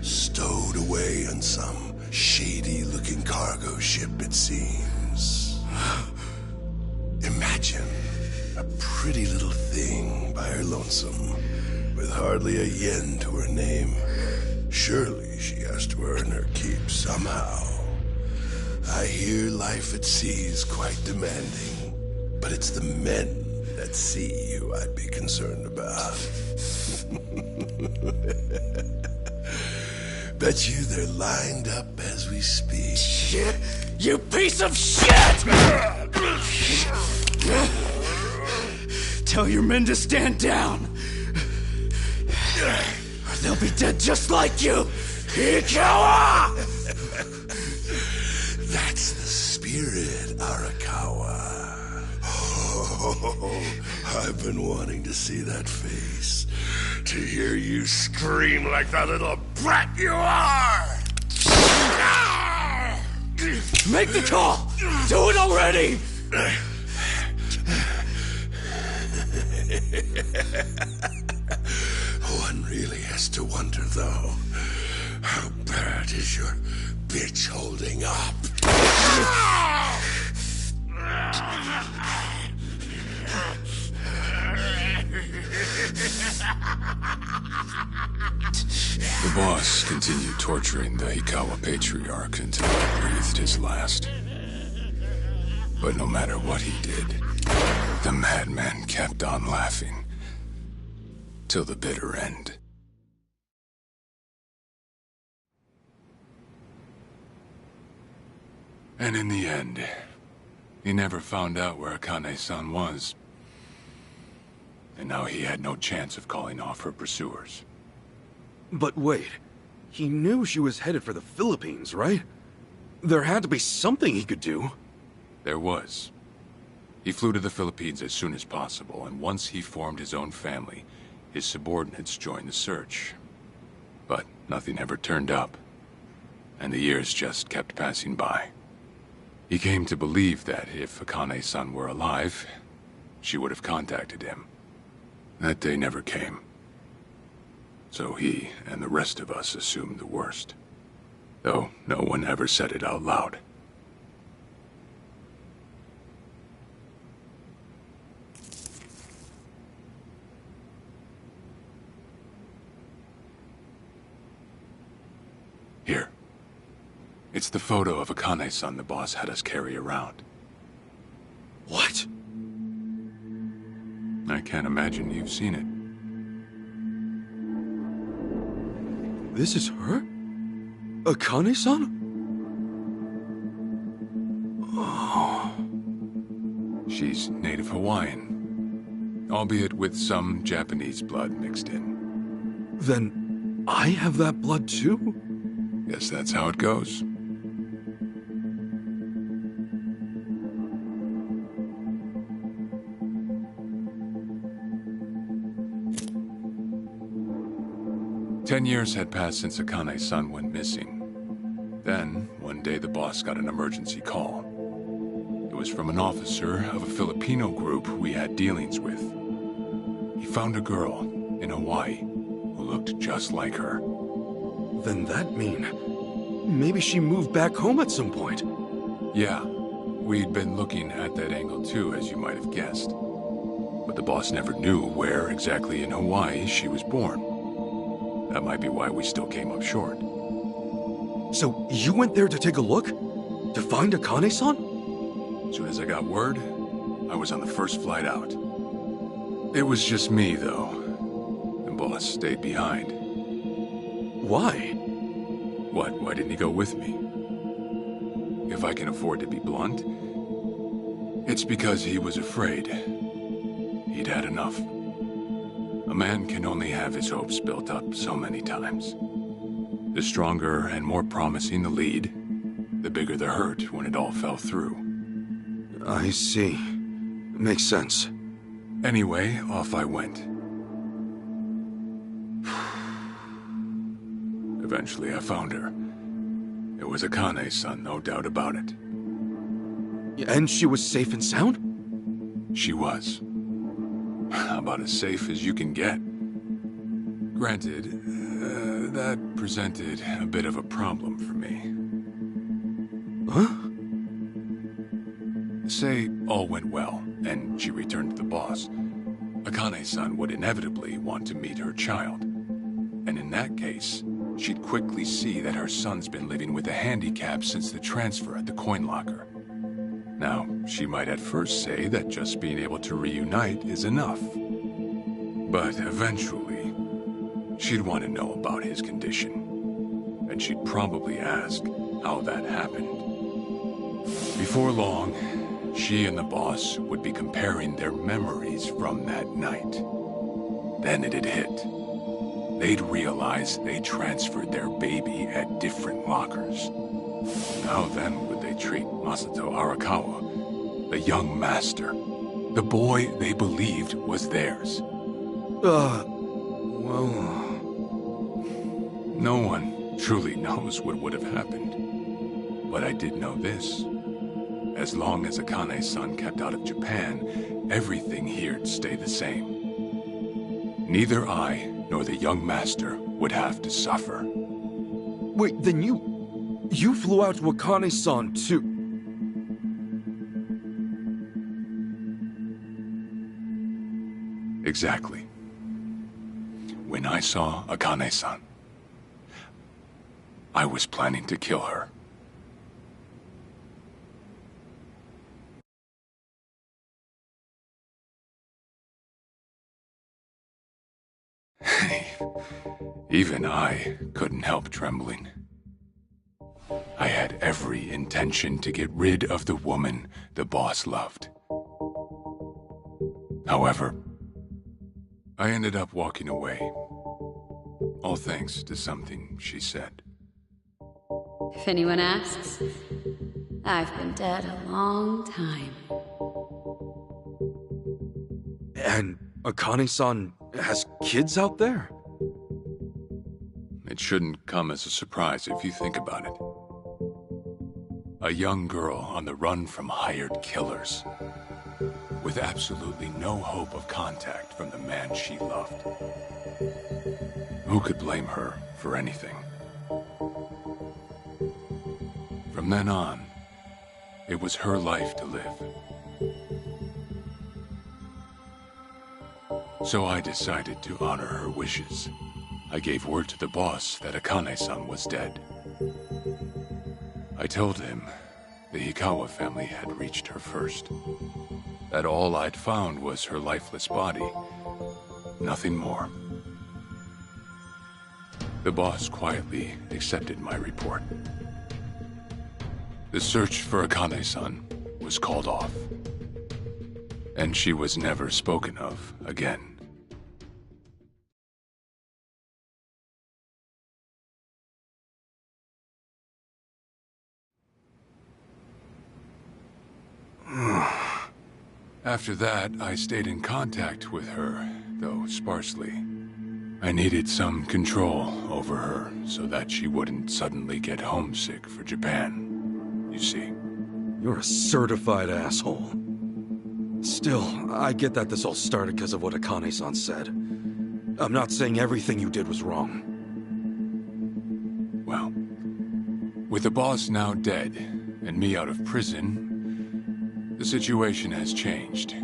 A: Stowed away in some shady-looking cargo ship, it seems. Imagine a pretty little thing by her lonesome, with hardly a yen to her name. Surely she has to earn her keep somehow. I hear life at sea is quite demanding, but it's the men at sea who I'd be concerned about. Bet you they're lined up as we speak.
C: Shit! You piece of shit! Tell your men to stand down, or they'll be dead just like you! Llke!
A: That's the spirit, Arakawa. Oh, I've been wanting to see that face. To hear you scream like the little brat you are!
C: Make the call! Do it already!
A: One really has to wonder, though, how bad is your bitch holding up?
G: The boss continued torturing the Hikawa patriarch until he breathed his last. But no matter what he did, the madman kept on laughing. Till the bitter end. And in the end, he never found out where Akane-san was. And now he had no chance of calling off her pursuers.
B: But wait, he knew she was headed for the Philippines, right? There had to be something he could do.
G: There was. He flew to the Philippines as soon as possible, and once he formed his own family, his subordinates joined the search. But nothing ever turned up, and the years just kept passing by. He came to believe that if Akane-san were alive, she would have contacted him. That day never came. So he and the rest of us assumed the worst. Though no one ever said it out loud. Here. It's the photo of Akane-san the boss had us carry around.
B: What?
G: I can't imagine you've seen it.
B: This is her? Akane-san? Oh.
G: She's native Hawaiian, albeit with some Japanese blood mixed in.
B: Then I have that blood too?
G: Guess that's how it goes. Ten years had passed since Akane-san went missing. Then, one day the boss got an emergency call. It was from an officer of a Filipino group we had dealings with. He found a girl in Hawaii who looked just like her.
B: Then that mean maybe she moved back home at some point.
G: Yeah, we'd been looking at that angle too, as you might have guessed. But the boss never knew where exactly in Hawaii she was born. That might be why we still came up short.
B: So you went there to take a look? To find Akane-san?
G: As soon as I got word, I was on the first flight out. It was just me, though. The boss stayed behind.
B: Why?
G: What? Why didn't he go with me? If I can afford to be blunt, it's because he was afraid. He'd had enough. A man can only have his hopes built up so many times. The stronger and more promising the lead, the bigger the hurt when it all fell through.
B: I see. Makes sense.
G: Anyway, off I went. Eventually I found her. It was Akane-san, no doubt about it.
B: And she was safe and sound?
G: She was. About as safe as you can get. Granted, that presented a bit of a problem for me.
B: Huh?
G: Say all went well, and she returned to the boss. Akane-san would inevitably want to meet her child. And in that case, she'd quickly see that her son's been living with a handicap since the transfer at the coin locker. Now, she might at first say that just being able to reunite is enough. But eventually, she'd want to know about his condition. And she'd probably ask how that happened. Before long, she and the boss would be comparing their memories from that night. Then it'd hit. They'd realize they transferred their baby at different lockers. How then would they treat Masato Arakawa, the young master, the boy they believed was theirs?
B: Well...
G: No one truly knows what would have happened. But I did know this. As long as Akane-san kept out of Japan, everything here'd stay the same. Neither I nor the young master would have to suffer.
B: Wait, then you flew out to Akane-san too?
G: Exactly. When I saw Akane-san, I was planning to kill her. Even I couldn't help trembling. I had every intention to get rid of the woman the boss loved. However, I ended up walking away, all thanks to something she said.
I: If anyone asks, I've been dead a long time.
B: And Akane-san has kids out there?
G: It shouldn't come as a surprise if you think about it. A young girl on the run from hired killers, with absolutely no hope of contact from the man she loved. Who could blame her for anything? From then on, it was her life to live. So I decided to honor her wishes. I gave word to the boss that Akane-san was dead. I told him the Hikawa family had reached her first. That all I'd found was her lifeless body. Nothing more. The boss quietly accepted my report. The search for Akane-san was called off. And she was never spoken of again. After that, I stayed in contact with her, though sparsely. I needed some control over her so that she wouldn't suddenly get homesick for Japan, you see.
B: You're a certified asshole. Still, I get that this all started because of what Akane-san said. I'm not saying everything you did was wrong.
G: Well, with the boss now dead and me out of prison, the situation has changed.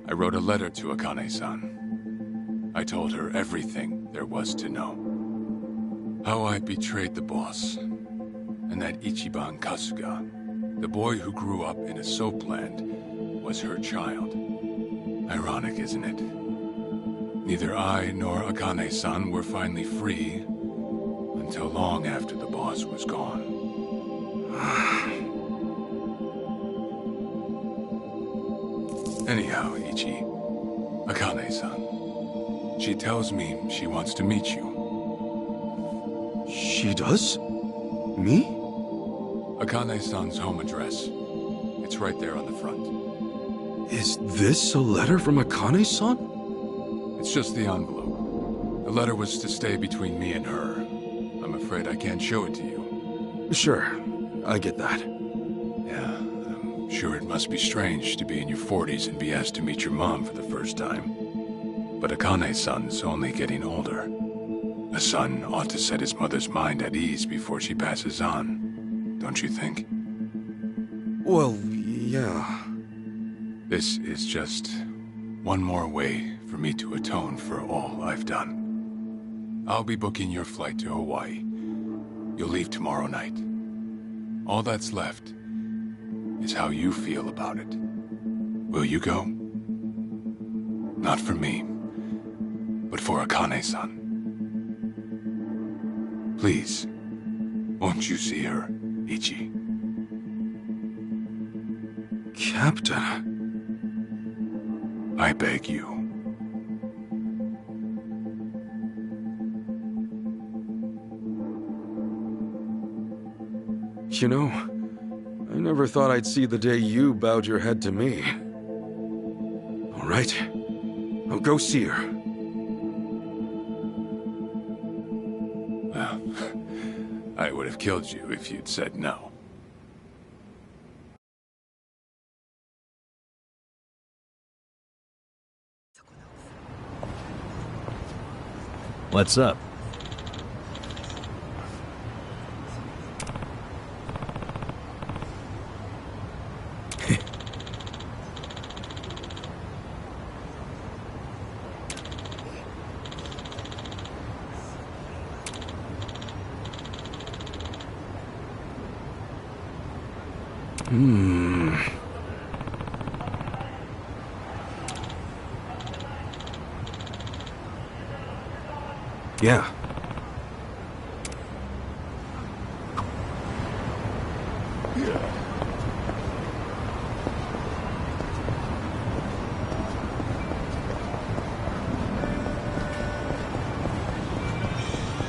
G: I wrote a letter to Akane-san. I told her everything there was to know. How I betrayed the boss, and that Ichiban Kasuga, the boy who grew up in a soapland, was her child. Ironic, isn't it? Neither I nor Akane-san were finally free until long after the boss was gone. Anyhow, Ichi, Akane-san, she tells me she wants to meet you.
B: She does? Me?
G: Akane-san's home address. It's right there on the front.
B: Is this a letter from Akane-san?
G: It's just the envelope. The letter was to stay between me and her. I'm afraid I can't show it to you.
B: Sure, I get that.
G: Yeah, I'm sure it must be strange to be in your 40s and be asked to meet your mom for the first time. But Akane-san's only getting older. A son ought to set his mother's mind at ease before she passes on, don't you think?
B: Well, yeah.
G: This is just one more way for me to atone for all I've done. I'll be booking your flight to Hawaii. You'll leave tomorrow night. All that's left is how you feel about it. Will you go? Not for me, but for Akane-san. Please, won't you see her, Ichi?
B: Captain.
G: I beg you.
B: You know, I never thought I'd see the day you bowed your head to me. All right, I'll go see her.
G: Well, I would have killed you if you'd said no.
C: What's up?
B: Yeah.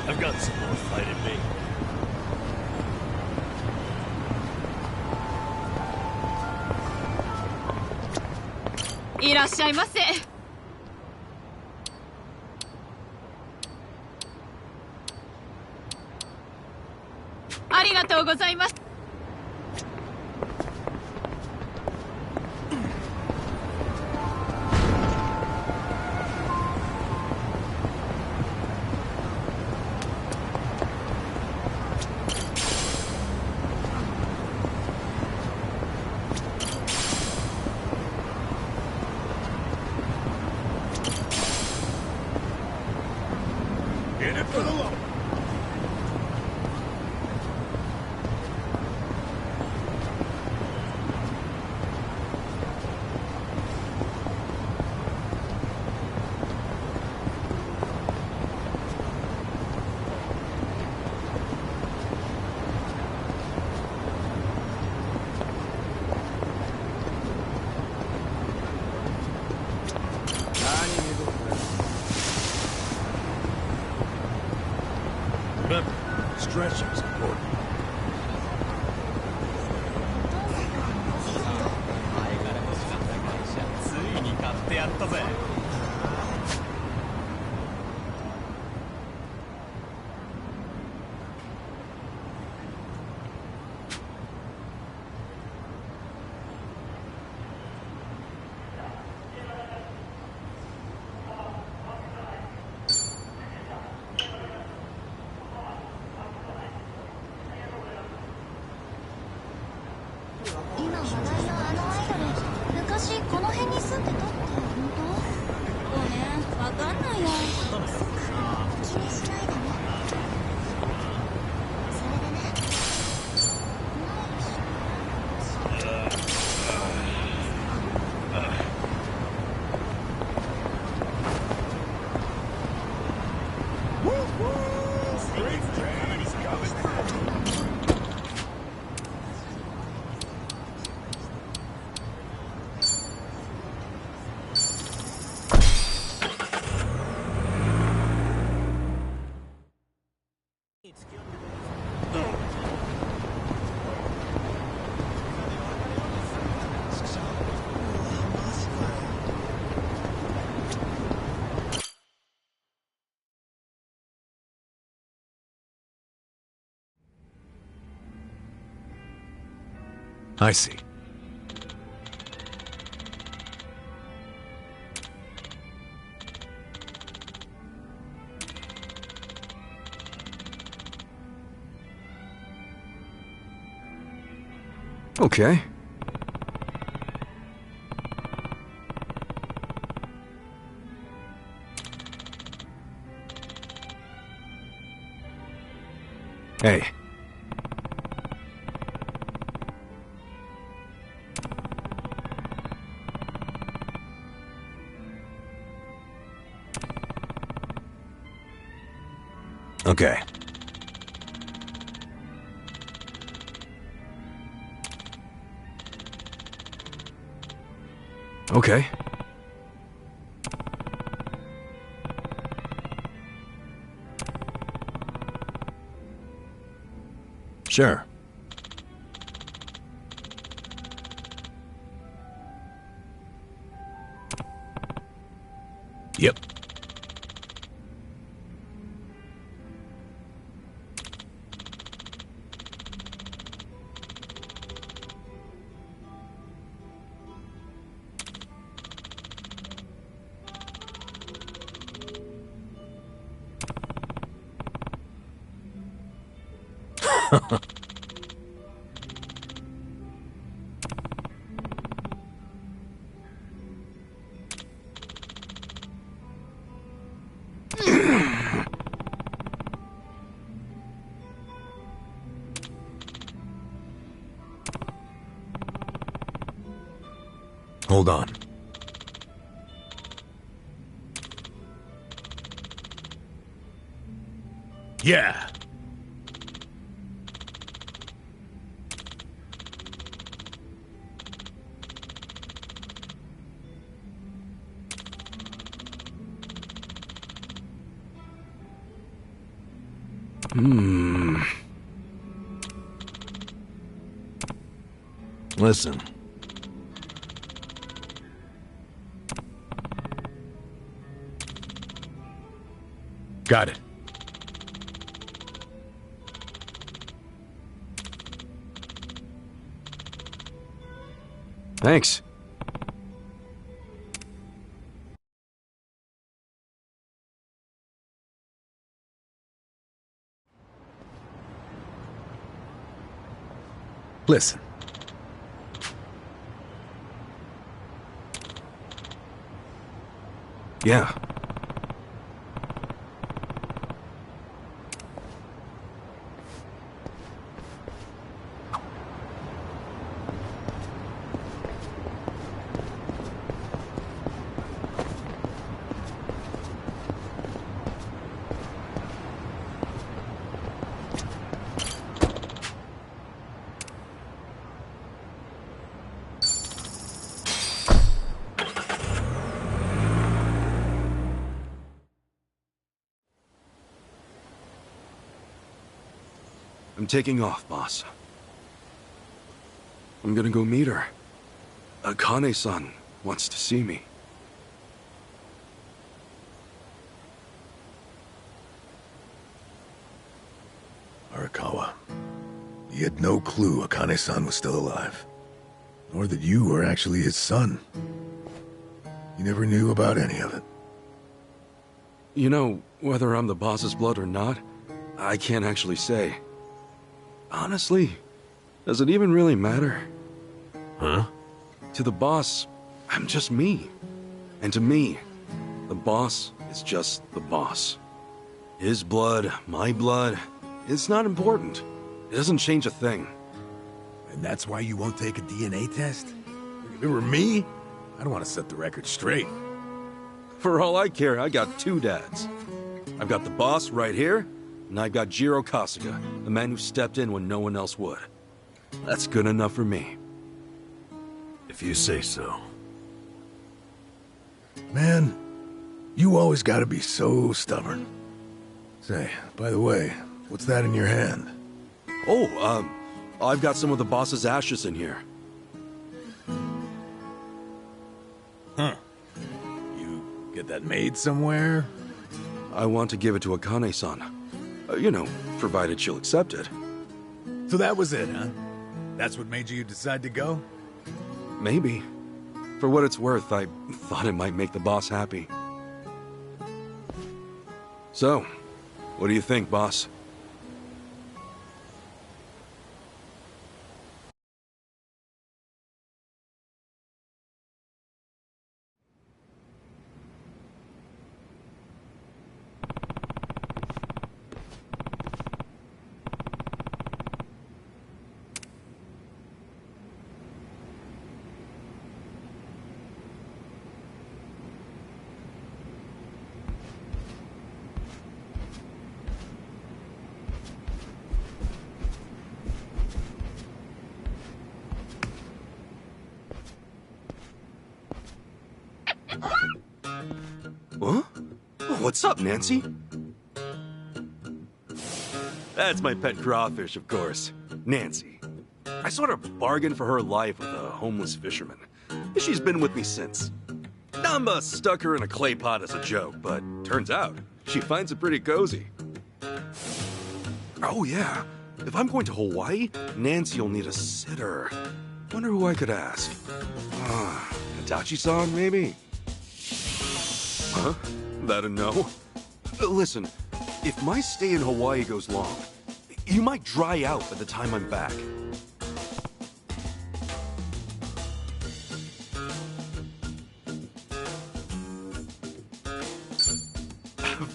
C: I've got some more fight in me.
D: In it for the long.
C: Remember, stretching's important. I see.
B: Okay, Hey. Okay. Okay.
C: Sure. Yep. Hold on. Yeah. Listen. Got it.
B: Thanks.
C: Listen.
B: Yeah. I'm taking off, boss. I'm gonna go meet her. Akane-san wants to see me.
C: Arakawa, he had no clue Akane-san was still alive. Nor that you were actually his son. He never knew about any of it.
B: You know, whether I'm the boss's blood or not, I can't actually say. Honestly, does it even really matter?
C: Huh?
B: To the boss, I'm just me. And to me, the boss is just the boss. His blood, my blood, it's not important. It doesn't change a thing.
C: And that's why you won't take a DNA test? If it were me, I'd want to set the record straight.
B: For all I care, I got two dads. I've got the boss right here, and I've got Jiro Kasuga, the man who stepped in when no one else would. That's good enough for me.
C: If you say so. Man, you always gotta be so stubborn. Say, by the way, what's that in your hand?
B: Oh, I've got some of the boss's ashes in here.
C: Huh. You get that made somewhere?
B: I want to give it to Akane-san. You know, provided she'll accept it.
C: So that was it, huh? That's what made you decide to go?
B: Maybe. For what it's worth, I thought it might make the boss happy. So, what do you think, boss? What's up, Nancy? That's my pet crawfish, of course. Nancy. I sort of bargained for her life with a homeless fisherman. She's been with me since. Namba stuck her in a clay pot as a joke, but turns out she finds it pretty cozy. Oh yeah, if I'm going to Hawaii, Nancy'll need a sitter. Wonder who I could ask. Itachi-san, maybe? Huh? That a no? Listen, if my stay in Hawaii goes long, you might dry out by the time I'm back.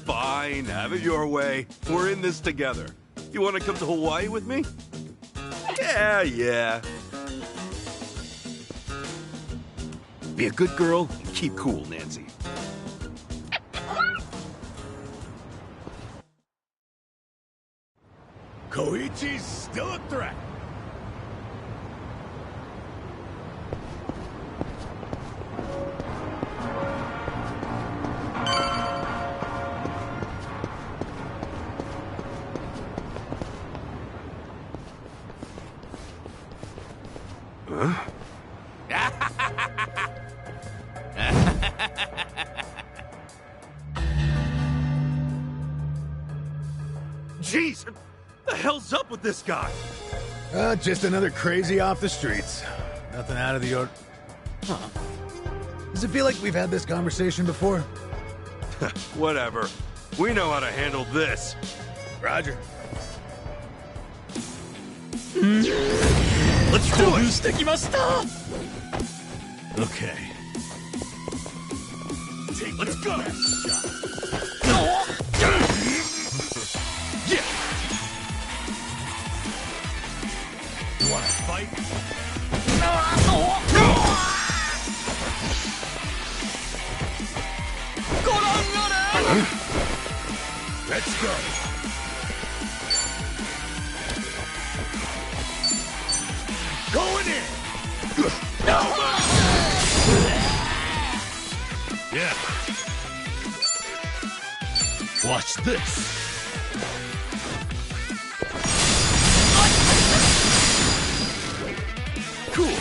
B: Fine, have it your way. We're in this together. You want to come to Hawaii with me? Yeah. Be a good girl and keep cool, Nancy.
C: Koichi's still a threat.
B: Jeez, what the hell's up with this guy?
C: Just another crazy off the streets. Nothing out of the order. Huh. Does it feel like we've had this conversation before?
B: Whatever. We know how to handle this.
C: Roger.
B: Let's do it!
C: Okay.
B: Let's go!
C: Yeah. You want to fight? Let's go. Going in. Yeah. Watch this. Cool.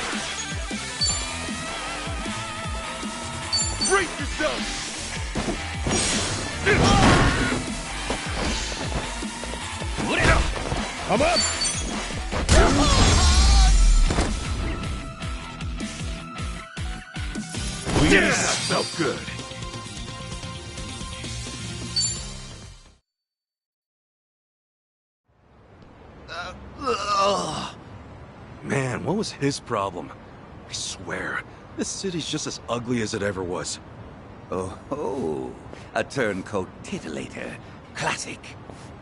C: Brace yourself. I'm up.
B: Yeah, that felt good. Man, what was his problem? I swear, this city's just as ugly as it ever was.
J: Oh, a turncoat titillator. Classic.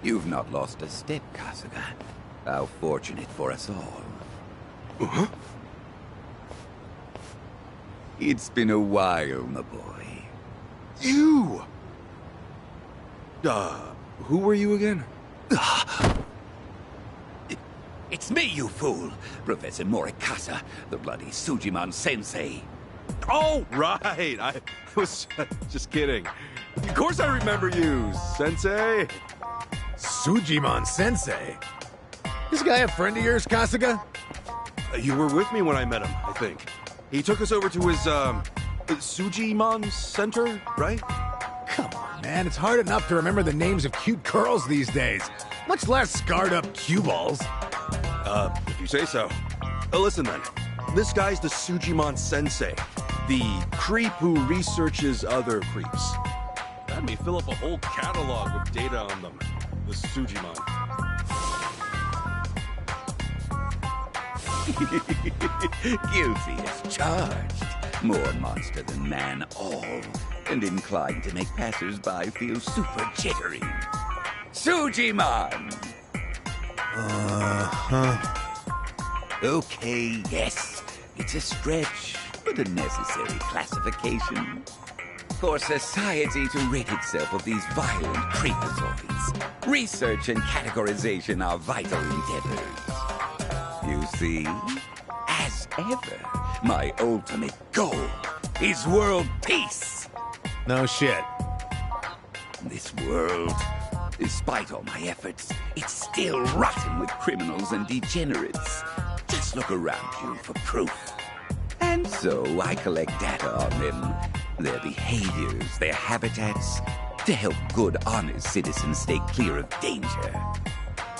J: You've not lost a step, Kasuga. How fortunate for us all.
B: Huh?
J: It's been a while, my boy.
B: You! Who were you again?
J: It's me, you fool! Professor Morikasa, the bloody Sujimon sensei.
B: Oh, right! I was just kidding. Of course I remember you, Sensei!
C: Sujimon Sensei? This guy a friend of yours, Kasuga?
B: You were with me when I met him, I think. He took us over to his, Sujimon Center, right?
C: Come on, man. It's hard enough to remember the names of cute girls these days. Much less scarred-up cue balls.
B: If you say so. Listen then. This guy's the Sujimon Sensei. The creep who researches other creeps. Had me fill up a whole catalog with data on them. The Sujimon.
J: Guilty as charged. More monster than man all. And inclined to make passers-by feel super jittery. Sujimon! Okay, yes. It's a stretch, but a necessary classification. For society to rid itself of these violent creepazoids, research and categorization are vital endeavors. You see, as ever, my ultimate goal is world peace.
C: No shit.
J: This world, despite all my efforts, it's still rotten with criminals and degenerates. Just look around you for proof. And so I collect data on them, their behaviors, their habitats, to help good, honest citizens stay clear of danger.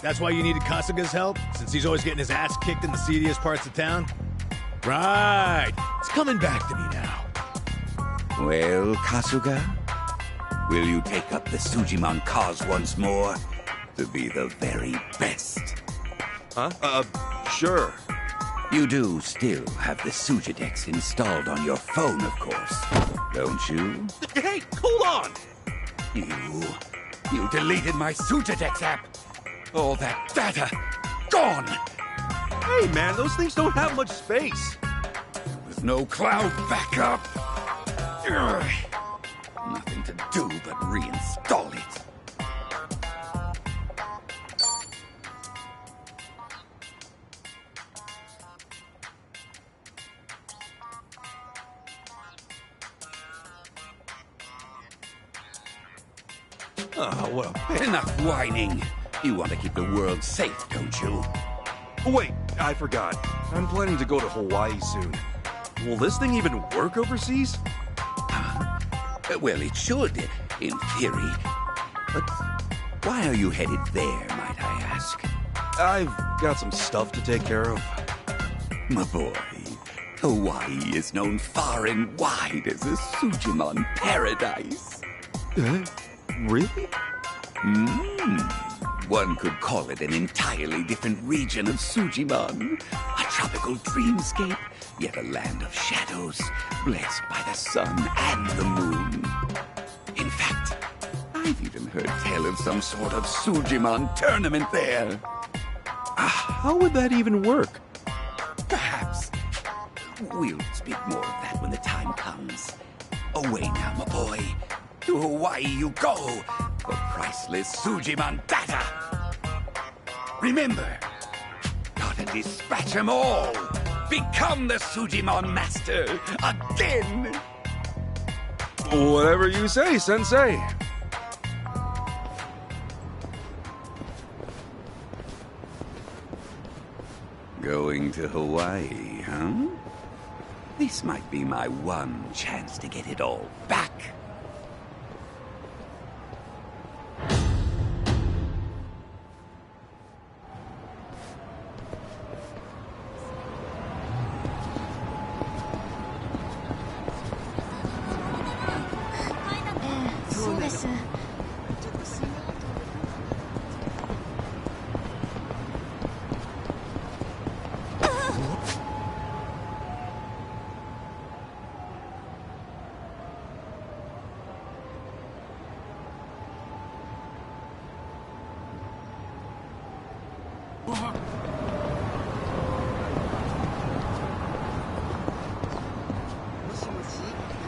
C: That's why you needed Kasuga's help, since he's always getting his ass kicked in the seediest parts of town? Right! It's coming back to me now.
J: Well, Kasuga, will you take up the Sujimon cause once more to be the very best?
B: Huh? Sure.
J: You do still have the Sujidex installed on your phone, of course, don't you?
B: Hey, hold on!
J: You deleted my Sujidex app. All that data, gone!
B: Hey, man, those things don't have much space.
J: With no cloud backup. Ugh. Nothing to do but reinstall it.
B: Oh, what a...
J: Enough whining. You want to keep the world safe, don't you?
B: Wait, I forgot. I'm planning to go to Hawaii soon. Will this thing even work overseas?
J: Well, it should, in theory. But why are you headed there, might I ask?
B: I've got some stuff to take care of.
J: My boy, Hawaii is known far and wide as a Sujimon paradise.
B: Really?
J: One could call it an entirely different region of Sujimon. A tropical dreamscape, yet a land of shadows, blessed by the sun and the moon. In fact, I've even heard tell of some sort of Sujimon tournament there.
B: How would that even work?
J: Perhaps. We'll speak more of that when the time comes. Away now, my boy. To Hawaii you go for priceless Sujimon data. Remember, gotta dispatch them all. Become the Sujimon master again.
B: Whatever you say, Sensei.
J: Going to Hawaii, huh? This might be my one chance to get it all back.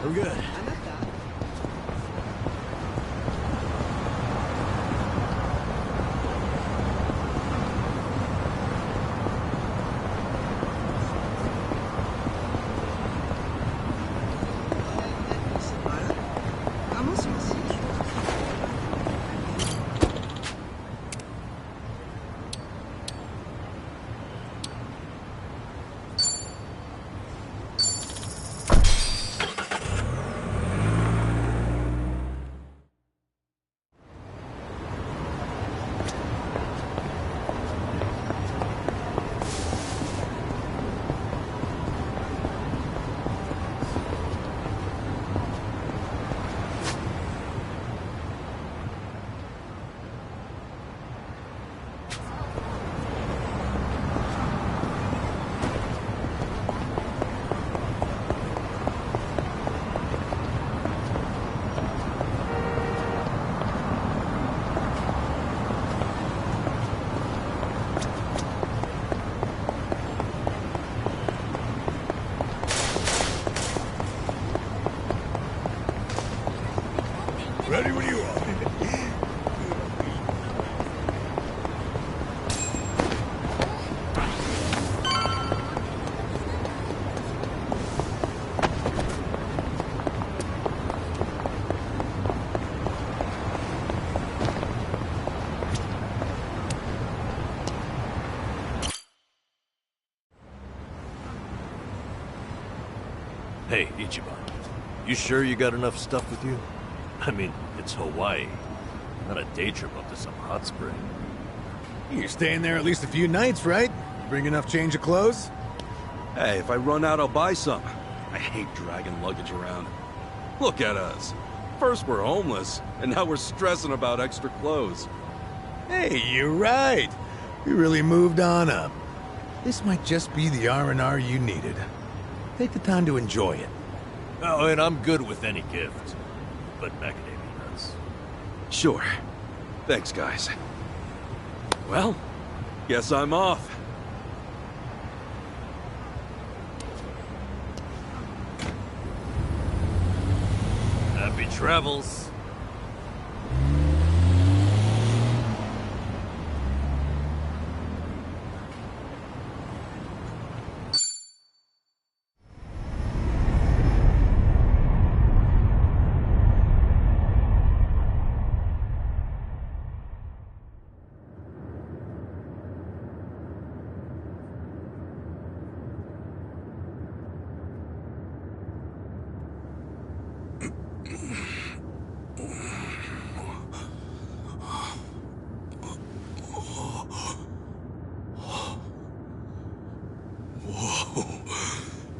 C: We're good.
K: Hey, Ichiban. You sure you got enough stuff with you? I mean, it's Hawaii. Not a day trip up to some hot spring.
C: You're staying there at least a few nights, right? Bring enough change of clothes?
B: Hey, if I run out, I'll buy some. I hate dragging luggage around. Look at us. First we're homeless, and now we're stressing about extra clothes.
C: Hey, you're right. We really moved on up. This might just be the R&R you needed. Take the time to enjoy it.
K: Oh, and I'm good with any gift. But macadamia nuts.
B: Sure. Thanks, guys. Well, guess I'm off.
K: Happy travels.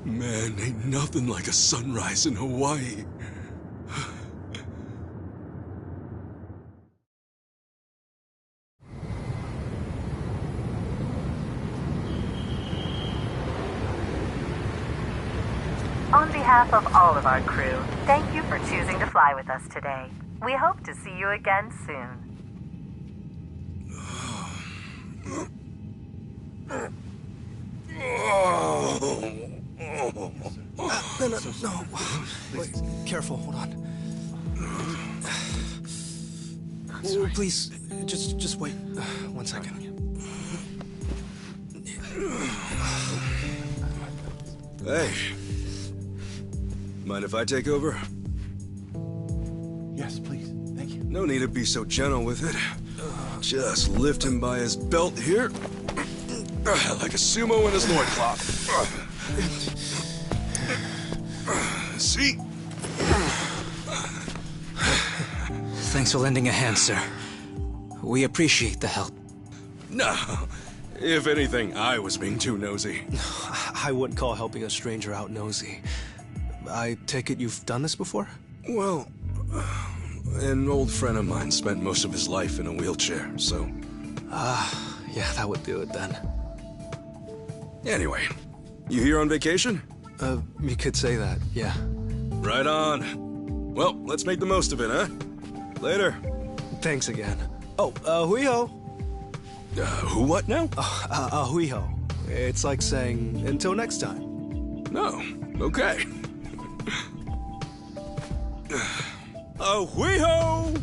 A: Man, ain't nothing like a sunrise in Hawaii.
L: On behalf of all of our crew, thank you for choosing to fly with us today. We hope to see you again soon.
M: No. Wait, careful, hold on. Sorry. Please, just wait 1 second.
B: Hey. Mind if I take over?
M: Yes, please. Thank you.
B: No need to be so gentle with it. Just lift him by his belt here. Like a sumo in his loincloth. See?
M: Thanks for lending a hand, sir. We appreciate the help.
B: No. If anything, I was being too nosy.
M: I wouldn't call helping a stranger out nosy. I take it you've done this before?
B: Well, an old friend of mine spent most of his life in a wheelchair, so...
M: Yeah, that would do it then.
B: Anyway, you here on vacation?
M: You could say that, yeah.
B: Right on. Well, let's make the most of it, huh? Later.
M: Thanks again. Oh, hui-ho.
B: Who what now?
M: Hui-ho. It's like saying, until next time.
B: No, okay. Hui-ho!